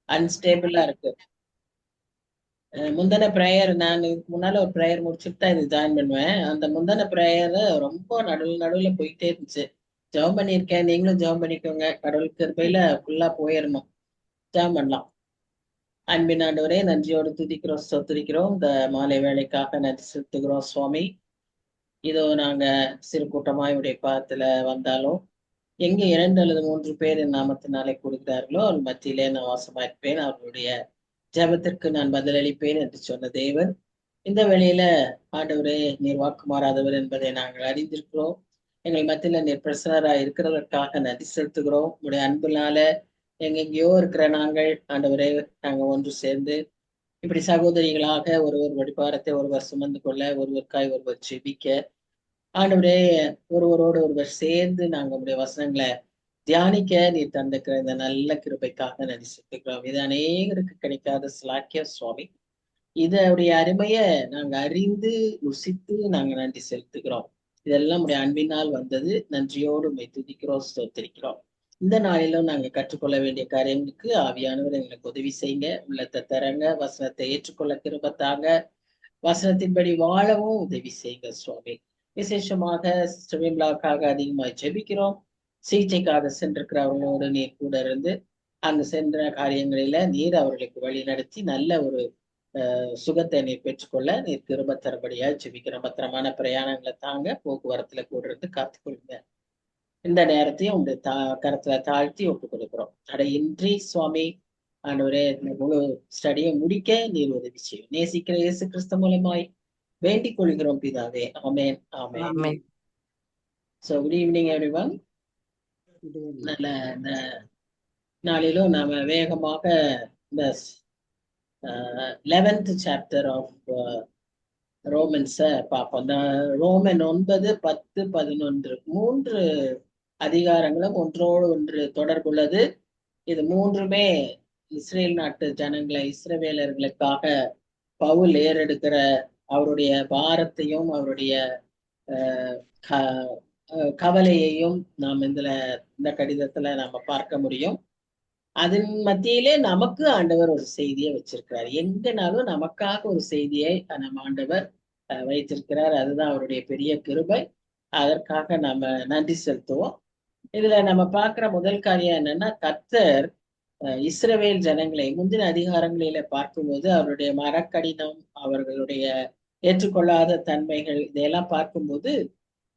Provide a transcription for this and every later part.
அன்ஸ்டேபிளா இருக்கு. முந்தின ப்ரேயர் நான் இதுக்கு முன்னால ஒரு ப்ரேயர் முடிச்சுட்டு தான் இது ஜாயின் பண்ணுவேன். அந்த முந்தின ப்ரேயர் ரொம்ப நடுவுல போயிட்டே இருந்துச்சு. ஜெபம் பண்ணியிருக்கேன், நீங்களும் ஜெபம் பண்ணிக்கோங்க. கடவுள் கிருபையில ஃபுல்லா போயிடணும். ஜெபம் பண்ணலாம். அன்பின் ஆண்டவரே, நன்றியோடு துதிக்கிறோம், ஸ்தோத்திரிக்கிறோம். இந்த மாலை வேலைக்காக நன்றி செலுத்துகிறோம் சுவாமி. இதோ நாங்க சிறு கூட்டமாய் உடைய பாதத்துல வந்தாலும் எங்க 2 அல்லது 3 பேர் என் நாமத்தினாலே கூடுகிறார்களோ அவள் மத்தியிலே நான் வாசமாயிருப்பேன், அவர்களுடைய ஜெபத்திற்கு நான் பதிலளிப்பேன் என்று சொன்ன தேவன், இந்த வேளையில ஆண்டவரே நீர் வாக்கு மாறாதவர் என்பதை நாங்கள் அறிந்திருக்கிறோம். எங்கள் மத்தியில நீர் பிரசனராய் இருக்கிறதற்காக நன்றி செலுத்துகிறோம். உடைய அன்புனால எங்கெங்கேயோ இருக்கிற நாங்கள் ஆண்டவரே, நாங்க ஒன்று சேர்ந்து இப்படி சகோதரிகளாக ஒருவர் வடிபாரத்தை ஒருவர் சுமந்து கொள்ள, ஒருவருக்காய் ஒருவர் செபிக்க, ஆண்டவரே ஒருவரோடு ஒருவர் சேர்ந்து நாங்க உடைய வசனங்களை தியானிக்க நீர் தந்திருக்கிற இந்த நல்ல கிருபைக்காக நன்றி செலுத்துகிறோம். இது அநேகருக்கு கிடைக்காத ஸ்லாக்கிய சுவாமி. இதோடைய அருமைய நாங்க அறிந்து ருசித்து நாங்க நன்றி செலுத்துகிறோம். இதெல்லாம் உடைய அன்பினால் வந்தது. நன்றியோடு உண்மை துதிக்கிறோம், ஸ்தோத்திரிக்கிறோம். இந்த நாளிலும் நாங்க கற்றுக்கொள்ள வேண்டிய காரியங்களுக்கு ஆவியானவர் எங்களுக்கு உதவி செய்யுங்க. உள்ளத்தை தரங்க, வசனத்தை ஏற்றுக்கொள்ள கிருபத்தாங்க, வசனத்தின்படி வாழவும் உதவி செய்யுங்க சுவாமி. விசேஷமாக சிஸ்டர் விம்லாவுக்காக அதிகமாய் ஜெபிக்கிறோம். சிகிச்சைக்காக சென்றிருக்கிறவங்களோடு நீர் கூட இருந்து அங்கு சென்ற காரியங்களில நீர் அவர்களுக்கு வழி நடத்தி நல்ல ஒரு சுகத்தை நீர் பெற்றுக்கொள்ள நீர் கிருபை தரபடியா ஜெபிக்கிறோம். பத்திரமான பிரயாணங்களை தாங்க, போக்குவரத்துல கூட இருந்து காத்துக்கொள்ளுங்க. இந்த நேரத்தையும் உங்களுடைய கரத்துல தாழ்த்தி ஒப்புக் கொடுக்கிறோம். தடையின்றி சுவாமி ஆண்டவரே முழு ஸ்டடியை முடிக்க நீர் உதவி செய்யும். நேசிக்கிற இயேசு கிறிஸ்து மூலமாய் வேண்டிக் கொள்கிறோம் பிதாவே. ஆமென், ஆமென். So good evening everyone. நல்ல இந்த நாளிலும் நாம வேகமாக இந்த 11th சாப்டர் ஆஃப் ரோமன்ஸ பார்ப்போம். இந்த ரோமன் 9, 10, 11 3 அதிகாரங்களும் ஒன்றோடு ஒன்று தொடர்புள்ளது. இது மூன்றுமே இஸ்ரேல் நாட்டு ஜனங்களை, இஸ்ரவேலர்களுக்காக பவுல் ஏறெடுக்கிற அவருடைய பாரத்தையும் அவருடைய கவலையையும் நாம் இந்த கடிதத்துல நாம பார்க்க முடியும். அதன் மத்தியிலே நமக்கு ஆண்டவர் ஒரு செய்தியை வச்சிருக்கிறார். எங்கனாலும் நமக்காக ஒரு செய்தியை நம்ம ஆண்டவர் வைத்திருக்கிறார். அதுதான் அவருடைய பெரிய கிருபை. அதற்காக நம்ம நன்றி செலுத்துவோம். இதுல நம்ம பார்க்கிற முதல் காரியம் என்னன்னா, கர்த்தர் இஸ்ரவேல் ஜனங்களை முந்தின அதிகாரங்களில பார்க்கும்போது அவருடைய மரக்கடினம், அவர்களுடைய ஏற்றுக்கொள்ளாத தன்மைகள், இதையெல்லாம் பார்க்கும்போது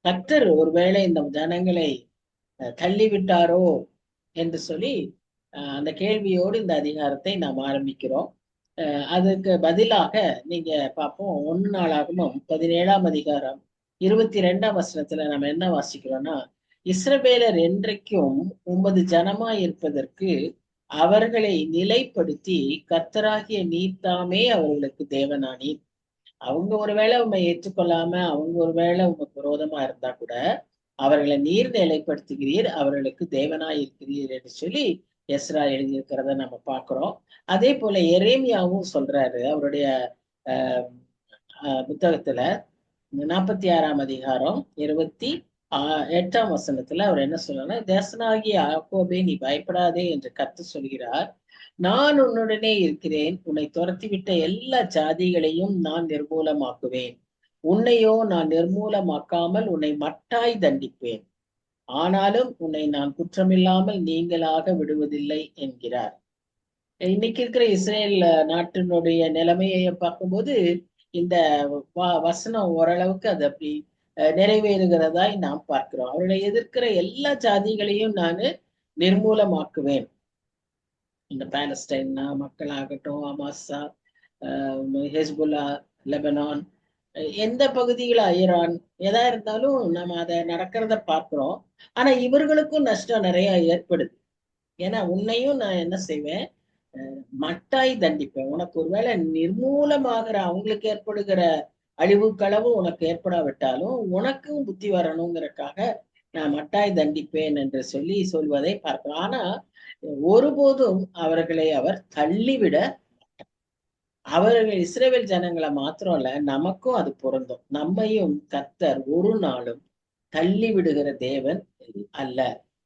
கர்த்தர் ஒருவேளை இந்த ஜனங்களை தள்ளிவிட்டாரோ என்று சொல்லி அந்த கேள்வியோடு இந்த அதிகாரத்தை நாம் ஆரம்பிக்கிறோம். அதுக்கு பதிலாக நீங்க பார்ப்போம், 1 நாளாகமம் 17ஆம் அதிகாரம் 22ஆம் வசனத்துல நம்ம என்ன வாசிக்கிறோம்னா, இஸ்ரவேலர் என்றைக்கும் உமது ஜனமாய் இருப்பதற்கு அவர்களை நிலைப்படுத்தி கர்த்தராகிய நீர்தாமே அவர்களுக்கு தேவனானீர். அவங்க ஒருவேளை உண்மை ஏற்றுக்கொள்ளாம, அவங்க ஒருவேளை உமக்கு விரோதமா இருந்தா கூட அவர்களை நீர் நிலைப்படுத்துகிறீர், அவர்களுக்கு தேவனாய் இருக்கிறீர் என்று சொல்லி எஸ்ரா எழுதியிருக்கிறத நம்ம பார்க்கிறோம். அதே போல எரேமியாவும் சொல்றாரு அவருடைய புத்தகத்துல 46ஆம் அதிகாரம் 28ஆம் வசனத்துல அவர் என்ன சொல்றாருன்னா, தேசனாகிய யாக்கோபே நீ பயப்படாதே என்று கர்த்தர் சொல்கிறார், நான் உன்னுடனே இருக்கிறேன், உன்னை துரத்திவிட்ட எல்லா ஜாதிகளையும் நான் நிர்மூலமாக்குவேன், உன்னையோ நான் நிர்மூலமாக்காமல் உன்னை மட்டாய் தண்டிப்பேன், ஆனாலும் உன்னை நான் குற்றமில்லாமல் நீங்களாக விடுவதில்லை என்கிறார். இன்னைக்கு இருக்கிற இஸ்ரேல் நாட்டினுடைய நிலைமையை பார்க்கும்போது இந்த வசனம் ஓரளவுக்கு அது அப்படி நிறைவேறுகிறதாய் நாம் பார்க்கிறோம். அவர்களை எதிர்க்கிற எல்லா ஜாதிகளையும் நான் நிர்மூலமாக்குவேன். இந்த பாலஸ்டைன் மக்களாகட்டும், அமாசா, ஹெஸ்புல்லா, லெபனான், எந்த பகுதிகளா ஈரான், எதா இருந்தாலும் நம்ம அதை நடக்கிறத பார்க்கிறோம். ஆனா இவர்களுக்கும் நஷ்டம் நிறைய ஏற்படுது. ஏன்னா உன்னையும் நான் என்ன செய்வேன், மட்டாய் தண்டிப்பேன். உனக்கு ஒருவேளை நிர்மூலமாகிற அவங்களுக்கு ஏற்படுகிற அழிவுக்களவு உனக்கு ஏற்படாவிட்டாலும் உனக்கும் புத்தி வரணுங்கிறதுக்காக நான் மட்டாய் தண்டிப்பேன் என்று சொல்வதை பார்க்கிறோம். ஆனா ஒருபோதும் அவர்களை அவர் தள்ளிவிட, அவர்கள் இஸ்ரவேல் ஜனங்களை மாத்திரம் இல்ல, நமக்கும் அது பொருந்தும். நம்மையும் கர்த்தர் ஒரு நாளும் தள்ளி விடுகிற தேவன் அல்ல.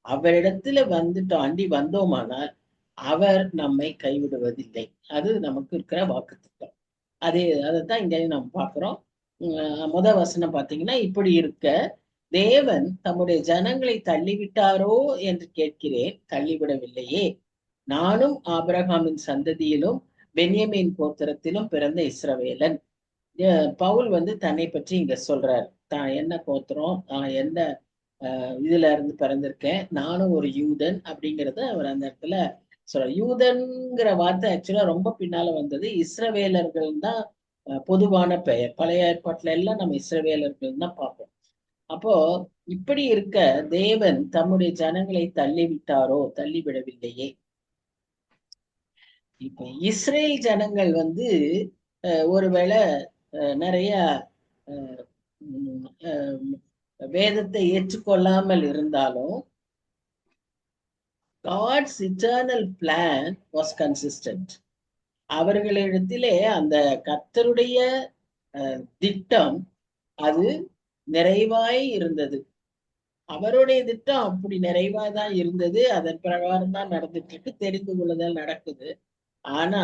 அவரிடத்துல வந்துட்டோம், அண்டி வந்தோமானால் அவர் நம்மை கைவிடுவதில்லை. அது நமக்கு இருக்கிற வாக்குத்தத்தம். அதைத்தான் இங்கே நம்ம பார்க்கிறோம். முத வசனம் பார்த்தீங்கன்னா, இப்படி இருக்க தேவன் தம்முடைய ஜனங்களை தள்ளிவிட்டாரோ என்று கேட்கிறேன். தள்ளிவிடவில்லையே. நானும் ஆபிரகாமின் சந்ததியிலும் பென்யமீன் கோத்திரத்திலும் பிறந்த இஸ்ரவேலன். பவுல் தன்னை பற்றி இங்க சொல்றார். தான் என்ன கோத்திரம், தான் என்ன இதுல இருந்து பிறந்திருக்கேன், நானும் ஒரு யூதன் அப்படிங்கிறத அவர் அந்த இடத்துல சொல்ற. யூதன்கிற வார்த்தை ஆக்சுவலா ரொம்ப பின்னால வந்தது. இஸ்ரவேலர்கள் தான் பொதுவான பெயர். பழைய ஏற்பாட்டுல எல்லாம் நம்ம இஸ்ரவேலர்கள் தான் பார்ப்போம். அப்போ இப்படி இருக்க தேவன் தம்முடைய ஜனங்களை தள்ளிவிட்டாரோ, தள்ளிவிடவில்லையே. இப்ப இஸ்ரேல் ஜனங்கள் ஒருவேளை நிறைய வேதத்தை ஏற்றுக்கொள்ளாமல் இருந்தாலும் God's eternal plan was consistent. அவர்களிடத்திலே அந்த கர்த்தருடைய திட்டம் அது நிறைவாய் இருந்தது. அவருடைய திட்டம் அப்படி நிறைவாய் தான் இருந்தது. அதன் பிரகாரம் தான் நடந்துட்டு இருக்கு. தெரிந்து கொள்ளுதல் நடக்குது. ஆனா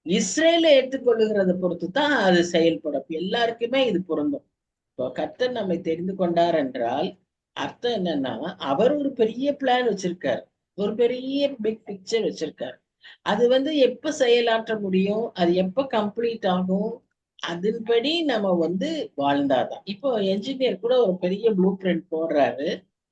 இஸ்ரேலை ஏற்றுக்கொள்ளுகிறத பொறுத்து தான் அது செயல்படும். எல்லாருக்குமே இது பொருந்தும். இப்போ கர்த்தர் நம்மை தெரிந்து கொண்டார் என்றால் அர்த்தம் என்னன்னா, அவர் ஒரு பெரிய பிளான் வச்சிருக்காரு. ஒரு பெரிய பிக் பிக்சர் வச்சிருக்காரு. அது எப்ப செயலாற்ற முடியும், அது எப்ப கம்ப்ளீட் ஆகும், அதன்படி நம்ம வாழ்ந்தாதான். இப்போ என்ஜினியர் கூட ஒரு பெரிய ப்ளூ பிரிண்ட் போடுறாரு.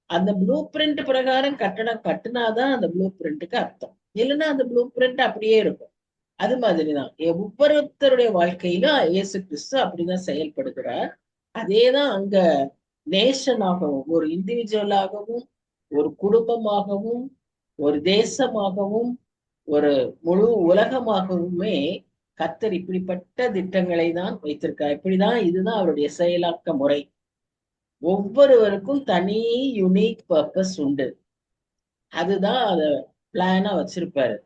அந்த ப்ளூ பிரிண்ட் பிரகாரம் கட்டடம் கட்டுனாதான் அந்த ப்ளூ பிரிண்ட்டுக்கு அர்த்தம். இல்லைன்னா அந்த ப்ளூ பிரிண்ட் அப்படியே இருக்கும். அது மாதிரிதான் ஒவ்வொருத்தருடைய வாழ்க்கையிலும் இயேசு கிறிஸ்து அப்படிதான் செயல்படுகிறார். அதேதான் அங்க நேஷனாகவும், ஒரு இண்டிவிஜுவலாகவும், ஒரு குடும்பமாகவும், ஒரு தேசமாகவும், ஒரு முழு உலகமாகவுமே கர்த்தர் இப்படிப்பட்ட திட்டங்களை தான் வைத்திருக்கார். இப்படிதான் இதுதான் அவருடைய செயலாக்க முறை. ஒவ்வொருவருக்கும் தனி யுனிக் பர்பஸ் உண்டு. அதுதான் அத பிளானா வச்சிருப்பாரு.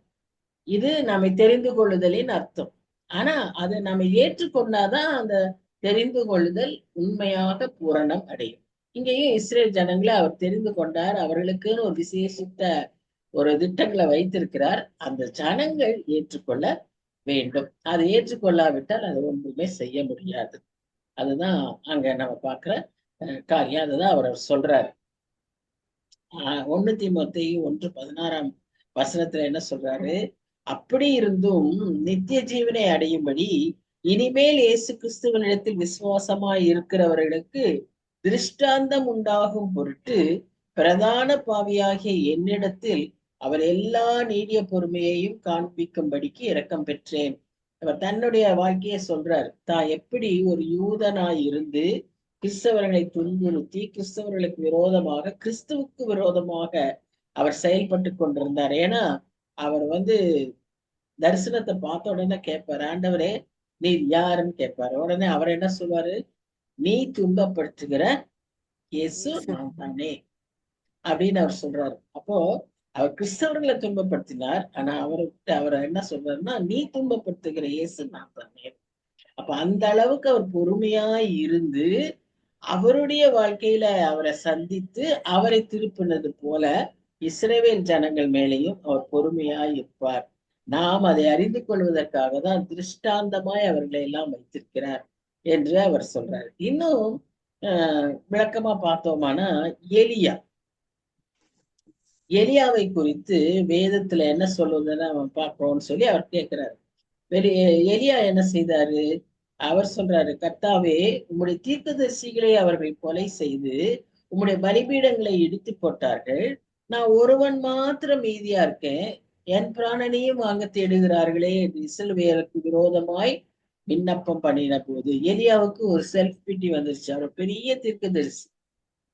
இது நம்மை தெரிந்து கொள்ளுதலின் அர்த்தம். ஆனா அதை நம்ம ஏற்றுக்கொண்டாதான் அந்த தெரிந்து கொள்ளுதல் உண்மையாக பூரணம் அடையும். இங்கேயும் இஸ்ரேல் ஜனங்களை அவர் தெரிந்து கொண்டார். அவர்களுக்குன்னு ஒரு விசேஷித்த ஒரு திட்டங்களை வைத்திருக்கிறார். அந்த ஜனங்கள் ஏற்றுக்கொள்ள வேண்டும். அதை ஏற்றுக்கொள்ளாவிட்டால் அது ஒன்றுமே செய்ய முடியாது. அதுதான் அங்க நம்ம பார்க்கிற காரியம். அதுதான் அவர் சொல்றாரு. 1 தீமோத்தேயு 1:16 வசனத்துல என்ன சொல்றாரு? அப்படி இருந்தும் நித்திய ஜீவனை அடையும்படி இனிமேல் இயேசு கிறிஸ்துவனிடத்தில் விசுவாசமாய் இருக்கிறவர்களுக்கு திருஷ்டாந்தம் உண்டாகும் பொருட்டு பிரதான பாவியாகிய என்னிடத்தில் அவர் எல்லா நீடிய பொறுமையையும் காண்பிக்கும்படிக்கு இரக்கம் பெற்றேன். அவர் தன்னுடைய வாழ்க்கையை சொல்றார். தான் எப்படி ஒரு யூதனாய் இருந்து கிறிஸ்தவர்களை துன்புறுத்தி கிறிஸ்தவர்களுக்கு விரோதமாக, கிறிஸ்துவுக்கு விரோதமாக அவர் செயல்பட்டு கொண்டிருந்தார். ஏன்னா அவர் தரிசனத்தை பார்த்த உடனே கேட்பாரு, ஆண்டவரே நீ யாருன்னு கேட்பாரு. உடனே அவர் என்ன சொல்வாரு? நீ துன்பப்படுத்துகிற இயேசு நான் தானே அப்படின்னு அவர் சொல்றாரு. அப்போ அவர் கிறிஸ்தவர்களை துன்பப்படுத்தினார். ஆனா அவர் என்ன சொல்றாருன்னா, நீ துன்பப்படுத்துகிற இயேசு நான் தானே. அப்ப அந்த அளவுக்கு அவர் பொறுமையாய் இருந்து அவருடைய வாழ்க்கையில அவரை சந்தித்து அவரை திருப்பினது போல இஸ்ரவேல் ஜனங்கள் மேலேயும் அவர் பொறுமையாய் இருப்பார். நாம் அதை அறிந்து கொள்வதற்காக தான் திருஷ்டாந்தமாய் அவர்களை எல்லாம் வைத்திருக்கிறார் என்று அவர் சொல்றார். இன்னும் விளக்கமா பார்த்தோமானா எலியாவை குறித்து வேதத்துல என்ன சொல்லுவதுன்னு அவன் பார்ப்போம்னு சொல்லி அவர் கேட்கிறாரு. எலியா என்ன செய்தாரு? அவர் சொல்றாரு, கர்த்தாவே உம்முடைய தீர்க்கதரிசிகளை அவர்கள் கொலை செய்து உம்முடைய பலிபீடங்களை இடித்து போட்டார்கள். நான் ஒருவன் மாத்திரம் மீதியா இருக்கேன். என் பிராணனையும் வாங்க தேடுகிறார்களே என்று இஸ்ரவேலுக்கு விரோதமாய் விண்ணப்பம் பண்ணின போது எலியாவுக்கு ஒரு செல்ஃப் பிட்டி வந்துருச்சு. அவர் பெரிய தீர்க்கதரிசி,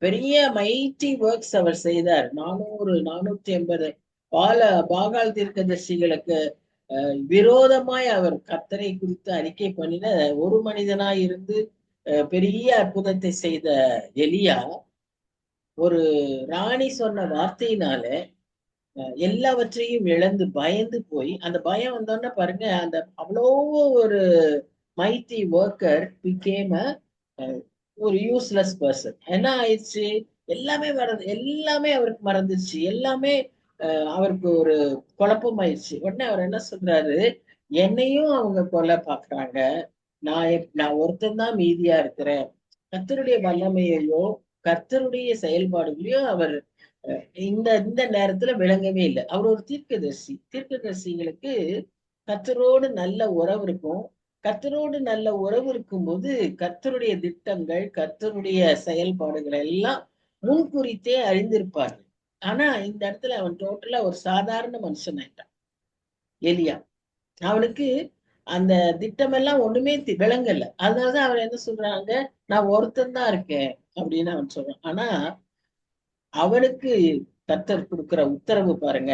பெரிய மைட்டி ஒர்க்ஸ் அவர் செய்தார். 450 பாகால் தீர்க்கதரிசிகளுக்கு விரோதமாய் அவர் கர்த்தரை குறித்து அறிக்கை பண்ணின ஒரு மனிதனாய் இருந்து பெரிய அற்புதத்தை செய்த எலியா ஒரு ராணி சொன்ன வார்த்தையினால எல்லாவற்றையும் இழந்து பயந்து போய், அந்த பயம் வந்தோன்னா பாருங்க, அந்த அவ்வளோ ஒரு மைட்டி ஒர்க்கர் பிகேம் ஒரு யூஸ்லெஸ் பர்சன். என்ன ஆயிடுச்சு? எல்லாமே அவருக்கு மறந்துச்சு. எல்லாமே அவருக்கு ஒரு குழப்பமாயிடுச்சு. உடனே அவர் என்ன சொல்றாரு, என்னையும் அவங்க கொல்ல பாக்குறாங்க, நான் ஒருத்தன் தான் மீதியா இருக்கிறேன். கர்த்தருடைய வல்லமையையோ கர்த்தருடைய செயல்பாடுகளையோ அவர் இந்த இந்த நேரத்துல விளங்கவே இல்லை. அவர் ஒரு தீர்க்கதரிசி. தீர்க்கதரிசிகளுக்கு கர்த்தரோடு நல்ல உறவு இருக்கும். கர்த்தரோடு நல்ல உறவு இருக்கும்போது கர்த்தருடைய திட்டங்கள், கர்த்தருடைய செயல்பாடுகள் எல்லாம் முன்குறித்தே அறிந்திருப்பார்கள். ஆனா இந்த இடத்துல அவன் டோட்டலா ஒரு சாதாரண மனுஷன் ஆயிட்டான், எலியா. அவனுக்கு அந்த திட்டமெல்லாம் ஒண்ணுமே விளங்கல. அதனாலதான் அவன் என்ன சொல்றாங்க, நான் ஒருத்தன் தான் இருக்கேன் அப்படின்னு அவன் சொல்றான். ஆனா அவனுக்கு கர்த்தர் கொடுக்கிற உத்தரவு பாருங்க,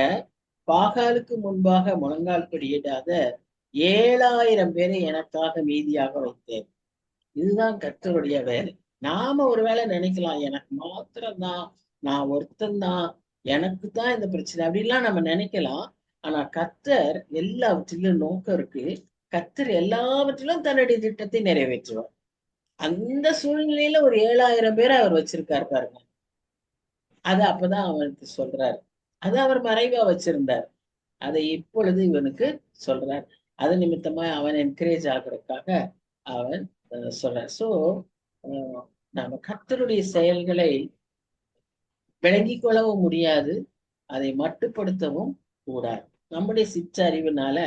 பாகாலுக்கு முன்பாக முழங்கால் படியிடாத 7,000 பேரை எனக்காக மீதியாக வைத்தேன். இதுதான் கர்த்தருடைய வேலை. நாம ஒருவேளை நினைக்கலாம், எனக்கு மாத்திரம்தான், நான் ஒருத்தன் தான், எனக்கு தான் இந்த பிரச்சனை அப்படின்லாம் நம்ம நினைக்கலாம். ஆனா கர்த்தர் எல்லாவற்றிலும் நோக்கம் இருக்கு. கர்த்தர் எல்லாவற்றிலும் தன்னுடைய திட்டத்தை நிறைவேற்றுவார். அந்த சூழ்நிலையில ஒரு 7,000 பேரை அவர் வச்சிருக்காரு பாருங்க. அது அப்பதான் அவனுக்கு சொல்றாரு. அது அவர் மறைவா வச்சிருந்தார். அதை இப்பொழுது இவனுக்கு சொல்றார். அது நிமித்தமா அவன் என்கரேஜ் ஆகுறதுக்காக அவன் சொல்றார். சோ நாம கர்த்தருடைய செயல்களை விளங்கிக் கொள்ளவும் முடியாது, அதை மட்டுப்படுத்தவும் கூடாது. நம்முடைய சிற்றறிவுனால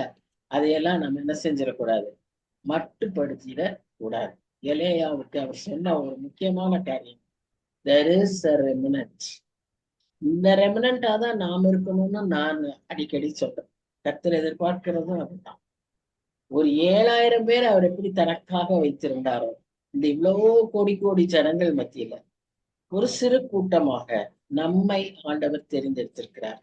அதையெல்லாம் நம்ம என்ன செஞ்சிடக்கூடாது, மட்டுப்படுத்திட கூடாது. எலேயாவுக்கு அவர் சொன்ன ஒரு முக்கியமான காரியம், there is a remnant. இந்த ரெமனண்டா தான் நாம் இருக்கணும்னு நான் அடிக்கடி சொல்றேன். கர்த்தர் எதிர்பார்க்கிறதும் அதுதான். ஒரு 7,000 பேர் அவர் எப்படி தனக்காக வைத்திருந்தாரோ, இந்த இவ்வளவோ கோடி கோடி ஜனங்கள் மத்தியில ஒரு சிறு கூட்டமாக நம்மை ஆண்டவர் தெரிந்தெடுத்திருக்கிறார்.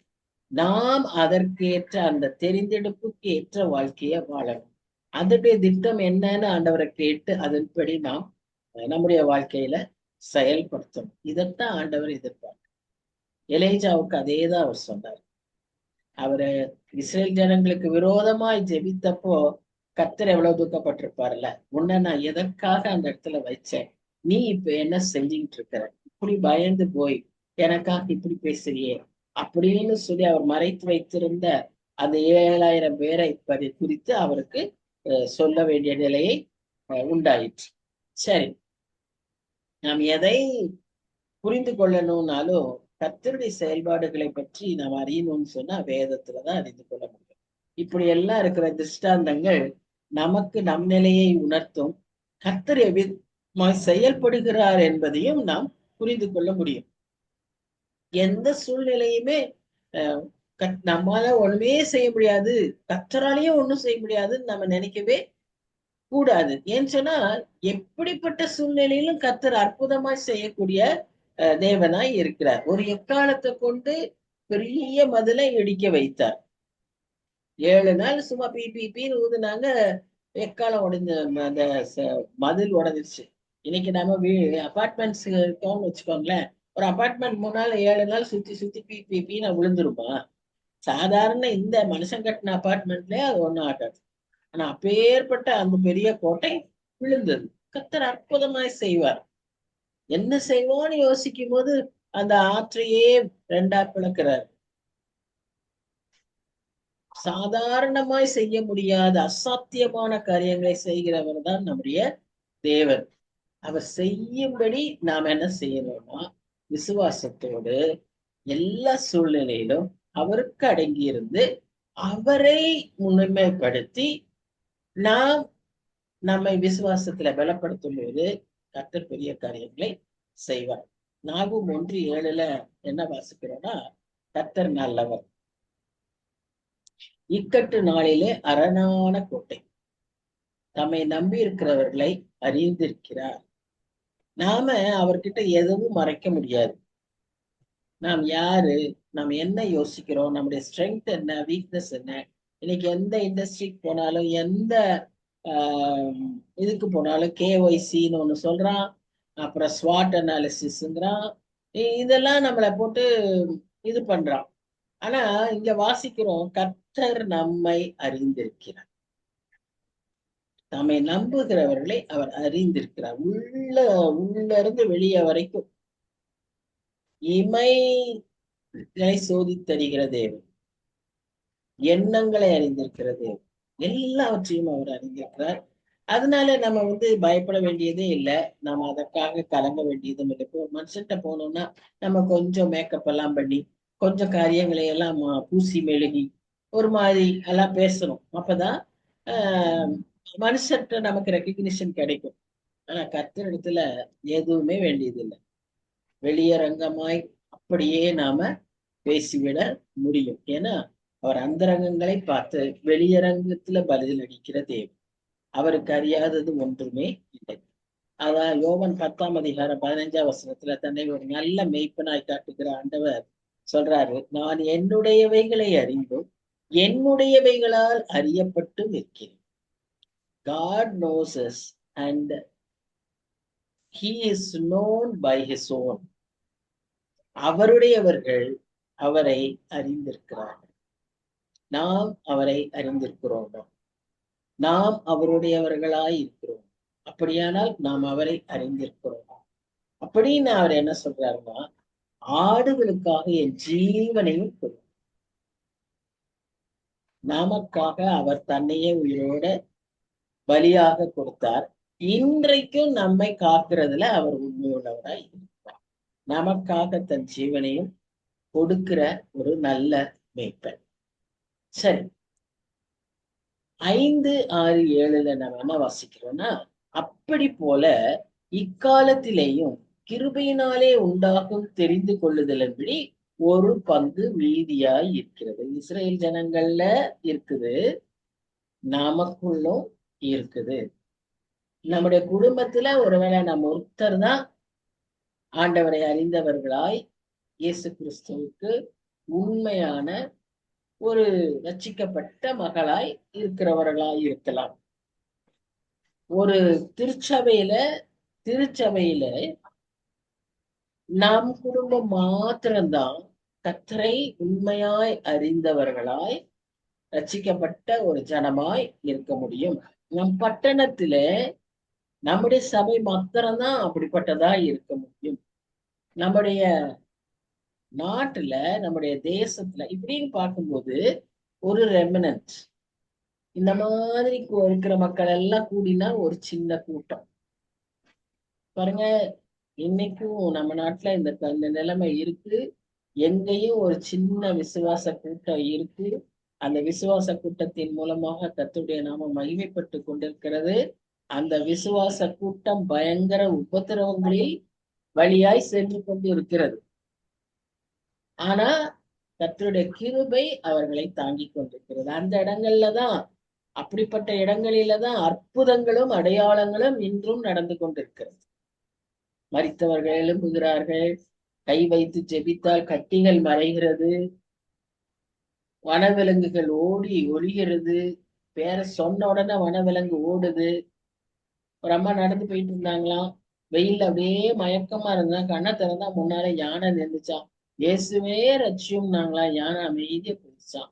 நாம் அதற்கேற்ற, அந்த தெரிந்தெடுப்புக்கு ஏற்ற வாழ்க்கைய வாழணும். அதனுடைய திட்டம் என்னன்னு ஆண்டவரை கேட்டு அதன்படி நாம் நம்முடைய வாழ்க்கையில செயல்படுத்தணும். இதைத்தான் ஆண்டவர் எதிர்பார்க்கிறார். எலேஜாவுக்கு அதேதான் அவர் சொன்னார். அவரு இஸ்ரேல் ஜனங்களுக்கு விரோதமாய் ஜெபித்தப்போ கர்த்தர் எவ்வளவு துக்கப்பட்டிருப்பார்ல. உன்னை நான் எதற்காக அந்த இடத்துல வச்சேன், நீ இப்ப என்ன செஞ்சுக்கிட்டு இருக்கிற, இப்படி பயந்து போய் எனக்காக இப்படி பேசுறியே அப்படின்னு சொல்லி அவர் மறைத்து வைத்திருந்த அந்த 7,000 பேரை குறித்து அவருக்கு சொல்ல வேண்டிய நிலையை உண்டாயிற்று. சரி, நாம் எதை புரிந்து கொள்ளணும்னாலும் கர்த்தருடைய செயல்பாடுகளை பற்றி நாம் அறியணும்னு சொன்னா வேதத்துலதான் அறிந்து கொள்ள முடியும். இப்படி எல்லாம் இருக்கிற திருஷ்டாந்தங்கள் நமக்கு நம் நிலையை உணர்த்தும். கர்த்தர் எவ்விதமாய் செயல்படுகிறார் என்பதையும் நாம் புரிந்து கொள்ள முடியும். எந்த சூழ்நிலையுமே நம்மால ஒண்ணுமே செய்ய முடியாது, கர்த்தராலேயும் ஒண்ணும் செய்ய முடியாதுன்னு நம்ம நினைக்கவே கூடாது. ஏன்னு சொன்னா எப்படிப்பட்ட சூழ்நிலையிலும் கர்த்தர் அற்புதமாய் செய்யக்கூடிய தேவனாய் இருக்கிறார். ஒரு எக்காலத்தை கொண்டு பெரிய மதிலை இடிக்க வைத்தார். 7 நாள் சும்மா பீன்னு ஊதுனாங்க, எக்காலம் உடைஞ்ச அந்த மதில் உடஞ்சிருச்சு. இன்னைக்கு நம்ம அபார்ட்மெண்ட்ஸ் இருக்கோம்னு வச்சுக்கோங்களேன், ஒரு அபார்ட்மெண்ட் முன்னால 7 நாள் சுத்தி சுத்தி பீன்னு விழுந்துருமா? சாதாரண இந்த மனுஷன் கட்டின அபார்ட்மெண்ட்லயே அது ஒண்ணும் ஆகாது. ஆனா அப்பேற்பட்ட அந்த பெரிய கோட்டை விழுந்தது. கர்த்தர் அற்புதமாய் செய்வார். என்ன செய்வோம்னு யோசிக்கும் போது அந்த ஆற்றையே 2ஆ பிளக்கிறார். சாதாரணமாய் செய்ய முடியாத அசாத்தியமான காரியங்களை செய்கிறவர் தான் நம்முடைய தேவன். அவர் செய்யும்படி நாம் என்ன செய்யணும்னா, விசுவாசத்தோடு எல்லா சூழ்நிலையிலும் அவருக்கு அடங்கி இருந்து அவரை முன்னிலைப்படுத்தி நாம் நம்மை விசுவாசத்துல பலப்படுத்தும் போது கர்த்தர் பெரிய காரியங்களை செய்வார். நாகும் 1:7 என்ன வாசிக்கிறோம்னா, கர்த்தர் நல்லவர், இக்கட்டு நாளிலே அரணான கோட்டை, தம்மை நம்பி இருக்கிறவர்களை அறிந்திருக்கிறார். நாம அவர்கிட்ட எதுவும் மறைக்க முடியாது. நாம் யாரு, நாம் என்ன யோசிக்கிறோம், நம்முடைய ஸ்ட்ரென்த் என்ன, வீக்னஸ் என்ன. இன்னைக்கு எந்த இண்டஸ்ட்ரிக்கு போனாலும், எந்த இதுக்கு போனாலும் KYCன்னு ஒண்ணு சொல்றான், அப்புறம் ஸ்வாட் அனாலிசிஸ்ங்கிறான். இதெல்லாம் நம்மளை போட்டு இது பண்றான். ஆனா இங்க வாசிக்கிறோம், கர்த்தர் நம்மை அறிந்திருக்கிறார், நம்மை நம்புகிறவர்களை அவர் அறிந்திருக்கிறார். உள்ள இருந்து வெளியே வரைக்கும் இமை சோதித்தறிகிற தேவன், எண்ணங்களை அறிந்திருக்கிற தேவன், எல்லாவற்றையும் அவர் அறிந்திருக்கிறார். அதனால நம்ம பயப்பட வேண்டியதே இல்லை. நம்ம அதற்காக கலங்க வேண்டியதும் இல்லை. இப்போ ஒரு மனுஷன்கிட்ட போனோம்னா நம்ம கொஞ்சம் மேக்கப் எல்லாம் பண்ணி கொஞ்சம் காரியங்களை எல்லாம் பூசி மெழுகி ஒரு மாதிரி எல்லாம் பேசணும். அப்பதான் ஆஹ் மனுஷர்கிட்ட நமக்கு ரெக்கக்னிஷன் கிடைக்கும். ஆனா கர்த்தரிடத்துல எதுவுமே வேண்டியதில்லை. வெளியரங்கமாய் அப்படியே நாம பேசிவிட முடியும். ஏன்னா அவர் அந்தரங்கங்களை பார்த்து வெளியரங்கத்துல பதில் அளிக்கிற தேவன். அவருக்கு அறியாதது ஒன்றுமே இல்லை. அதான் யோவான் 10:15 தன்னை ஒரு நல்ல மெய்ப்பனாய் காட்டுகிற ஆண்டவர் சொல்றாரு, நான் என்னுடையவைகளை அறிந்தும் என்னுடையவைகளால் அறியப்பட்டும் இருக்கிறேன். God knows us and he is known by his own. அவருடையவர்கள் அவரை அறிந்திருக்கிறார்கள். நாம் அவரை அறிந்திருக்கிறோம். நாம் அவருடையவர்களாய் இருக்கிறோம். அப்படியானால் நாம் அவரை அறிந்திருக்கிறோம். அப்படின்னு அவர் என்ன சொல்றாருன்னா, ஆடுகளுக்காக என் ஜீவனையும் கொடுத்தார். நமக்காக அவர் தன்னையே உயிரோட பலியாக கொடுத்தார். இன்றைக்கும் நம்மை காக்கிறதுல அவர் உண்மையுள்ளவராய் இருக்கிறார். நமக்காக தன் ஜீவனையும் கொடுக்கிற ஒரு நல்ல மேய்ப்பன். சரி, 5, 6, 7 நம்ம என்ன வாசிக்கிறோம்னா, அப்படி போல இக்காலத்திலேயும் கிருபையினாலே உண்டாகும் தெரிந்து கொள்ளுதலின்படி ஒரு பங்கு மீதியாய் இருக்கிறது. இஸ்ரேல் ஜனங்கள்ல இருக்குது, நமக்குள்ளும் இருக்குது. நம்முடைய குடும்பத்துல ஒருவேளை நம்ம ஒருத்தர் தான் ஆண்டவரை அறிந்தவர்களாய் இயேசு கிறிஸ்துவுக்கு உண்மையான ஒரு ரட்சிக்கப்பட்ட மகளாய் இருக்கிறவர்களாய் இருக்கலாம். ஒரு திருச்சபையில நம் குடும்பம் மாத்திரம்தான் கர்த்தரை உண்மையாய் அறிந்தவர்களாய் ரட்சிக்கப்பட்ட ஒரு ஜனமாய் இருக்க முடியும். நம் பட்டணத்தில நம்முடைய சபை மாத்திரம்தான் அப்படிப்பட்டதா இருக்க முடியும். நம்முடைய நாட்டுல, நம்முடைய தேசத்துல இப்படின்னு பார்க்கும்போது ஒரு ரெமினன்ட் இந்த மாதிரி இருக்கிற மக்கள் எல்லாம் கூடினா ஒரு சின்ன கூட்டம். பாருங்க, இன்னைக்கும் நம்ம நாட்டுல இந்த நிலைமை இருக்கு. எங்கேயும் ஒரு சின்ன விசுவாச கூட்டம் இருக்கு. அந்த விசுவாச கூட்டத்தின் மூலமாக கர்த்தருடைய நாமம் மகிமைப்பட்டு கொண்டிருக்கிறது. அந்த விசுவாச கூட்டம் பயங்கர உபத்திரவங்களில் வழியாய் சென்று கொண்டு இருக்கிறது. ஆனா கர்த்தருடைய கிருபை அவர்களை தாங்கி கொண்டிருக்கிறது. அந்த இடங்கள்லதான், அப்படிப்பட்ட இடங்களிலதான் அற்புதங்களும் அடையாளங்களும் இன்றும் நடந்து கொண்டிருக்கிறது. மரித்தவர்கள் எழும்புகிறார்கள், கை வைத்து ஜெபித்தால் கட்டிகள் மறைகிறது, வனவிலங்குகள் ஓடி ஒளிகிறது. பேர சொன்ன உடனே வனவிலங்கு ஓடுது. ஒரு அம்மா நடந்து போயிட்டு இருந்தாங்களாம், வெயில்ல அப்படியே மயக்கமா இருந்தா, கண்ணை திறந்தா முன்னால யானை நின்றுச்சான். இயேசுவே ரட்சியும் நாங்களா, யானை அமைதியா போயிடுச்சான்.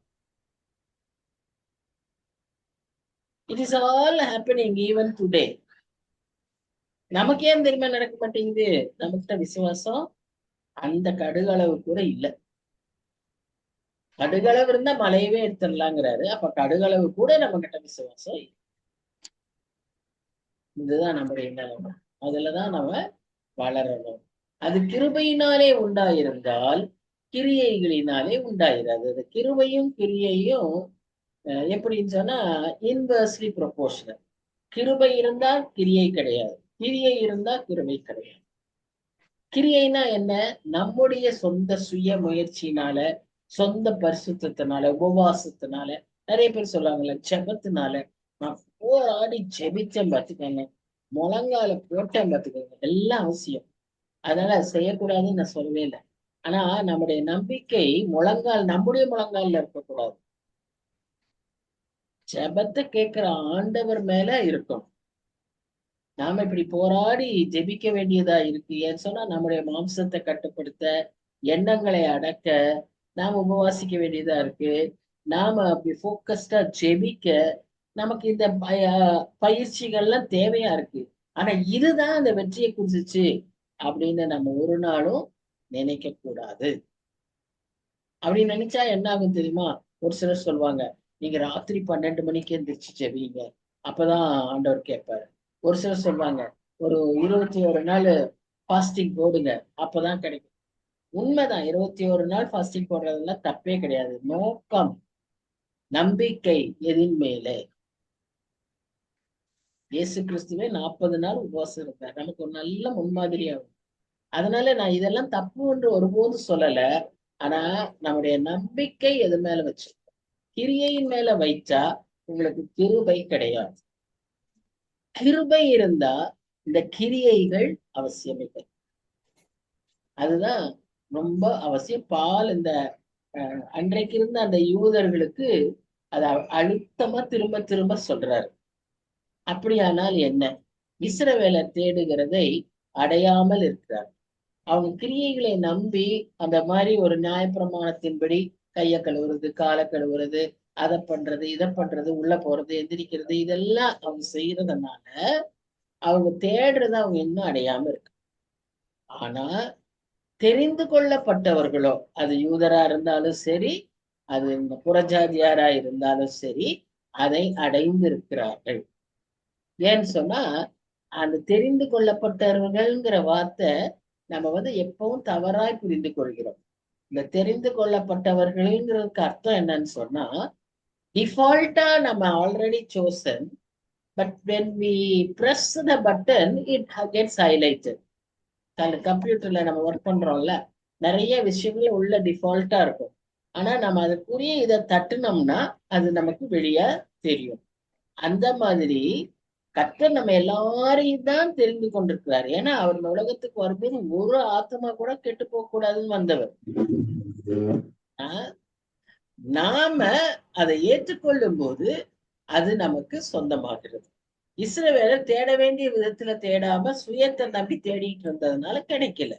It is all happening even today. நமக்கு ஏன் தெரியுமா நடக்க மாட்டேங்குது? நமக்கிட்ட விசுவாசம் அந்த கடுகளவு கூட இல்லை. கடுகளவு இருந்தா மலையவே எடுத்துடலாங்கிறாரு. அப்ப கடுகளவு கூட நம்ம கிட்ட விசுவாசம் இல்லை. இதுதான் நம்முடைய நிலைமை. அதுலதான் நம்ம வளரணும். அது கிருபையினாலே உண்டாயிருந்தால் கிரியைகளினாலே உண்டாயிராது. அது கிருபையும் கிரியையும் எப்படின்னு சொன்னா இன்வெர்ஸ்லி ப்ரொபோர்ஷனல். கிருபை இருந்தால் கிரியை கிடையாது, கிரியை இருந்தா கிருபை கிடையாது. கிரியைனா என்ன? நம்முடைய சொந்த சுய முயற்சினால, சொந்த பரிசுத்தத்தினால, உபவாசத்தினால, நிறைய பேர் சொல்லுவாங்கல்ல, ஜெபத்தினால நான் போராடி ஜெபிச்சேன் பார்த்துக்கோங்க, முழங்கால போட்டேன் பார்த்துக்கோங்க, எல்லாம் அவசியம். அதனால அது செய்யக்கூடாதுன்னு நான் சொல்லவே இல்லை. ஆனா நம்முடைய நம்பிக்கை நம்முடைய முழங்கால்ல இருக்கக்கூடாது. ஜெபத்தை கேட்கிற ஆண்டவர் மேல இருக்கும். நாம இப்படி போராடி ஜெபிக்க வேண்டியதா இருக்கு. ஏன்னு சொன்னா நம்முடைய மாம்சத்தை கட்டுப்படுத்த, எண்ணங்களை அடக்க நாம உபவாசிக்க வேண்டியதா இருக்கு. நாம அப்படி போக்கஸ்டா ஜெபிக்க நமக்கு இந்த பயிற்சிகள்லாம் தேவையா இருக்கு. ஆனா இதுதான் அந்த வெற்றியை குறிச்சிச்சு அப்படின்னு நம்ம ஒரு நாளும் நினைக்க கூடாது. அப்படின்னு நினைச்சா என்ன ஆகும் தெரியுமா? ஒரு சிலர் சொல்லுவாங்க, நீங்க ராத்திரி 12 மணிக்கு எந்திரிச்சு ஜெபிங்க, அப்பதான் ஆண்டவர் கேட்பாரு. ஒரு சிலர் சொல்லுவாங்க, ஒரு 21 நாள் ஃபாஸ்டிங் போடுங்க, அப்பதான் கிடைக்கும். உண்மைதான், 21 நாள் ஃபாஸ்டிங் போடுறதுல தப்பே கிடையாது. நோக்கம், நம்பிக்கை எதின் மேலே. இயேசு கிறிஸ்துவே 40 நாள் உபவாசம் இருந்தார், நமக்கு ஒரு நல்ல முன்மாதிரியாகும். அதனால நான் இதெல்லாம் தப்பு என்று ஒருபோதும் சொல்லல. ஆனா நம்முடைய நம்பிக்கை எது மேல வச்சு, கிரியையின் மேல வைச்சா உங்களுக்கு கிருபை கிடையாது. கிருபை இருந்தா இந்த கிரியைகள் அவசியம் இல்லை. அதுதான் ரொம்ப அவசியம். பால் இந்த அன்றைக்கு இருந்த அந்த யூதர்களுக்கு அதை அழுத்தமா திரும்ப திரும்ப சொல்றாரு. அப்படியானால் என்ன? இஸ்ரவேலர் தேடுகிறதை அடையாமல் இருக்கிறார். அவங்க கிரியைகளை நம்பி அந்த மாதிரி ஒரு நியாயப்பிரமாணத்தின்படி கைய கழுவுறது, காலை கழுவுறது, அதை பண்றது, இதை பண்றது, உள்ள போறது, எந்திரிக்கிறது, இதெல்லாம் அவங்க செய்யறதுனால அவங்க தேடுறத அவங்க இன்னும் அடையாம இருக்கு. ஆனா தெரிந்து கொள்ளப்பட்டவர்களோ, அது யூதரா இருந்தாலும் சரி, அது இந்த புறஜாதியாரா இருந்தாலும் சரி, அதை அடைந்து இருக்கிறார்கள். ஏன்னு சொன்னா அந்த தெரிந்து கொள்ளப்பட்டவர்கள்ங்கிற வார்த்தை நம்ம எப்பவும் தவறாய் புரிந்து கொள்கிறோம். இந்த தெரிந்து கொள்ளப்பட்டவர்கள்ங்கிறதுக்கு அர்த்தம் என்னன்னு சொன்னா, டிஃபால்ட்டா நம்ம already chosen, but when we press the button it gets highlighted. அந்த கம்ப்யூட்டர்ல நம்ம ஒர்க் பண்றோம்ல, நிறைய விஷயங்கள் உள்ள டிஃபால்ட்டா இருக்கும். ஆனா நம்ம அதுக்குரிய இதை தட்டுனோம்னா அது நமக்கு வெளியே தெரியும். அந்த மாதிரி கர்த்தர் நம்ம எல்லாரையும் தான் தெரிந்து கொண்டிருக்கிறார். ஏன்னா அவர் இந்த உலகத்துக்கு வரும்போது ஒரு ஆத்மா கூட கெட்டு போக கூடாதுன்னு வந்தவர். நாம அதை ஏற்றுக்கொள்ளும் போது அது நமக்கு சொந்தமாகிறது. இஸ்ரவேலர் தேட வேண்டிய விதத்துல தேடாம சுயத்தை நம்பி தேடிட்டு இருந்ததுனால கிடைக்கல.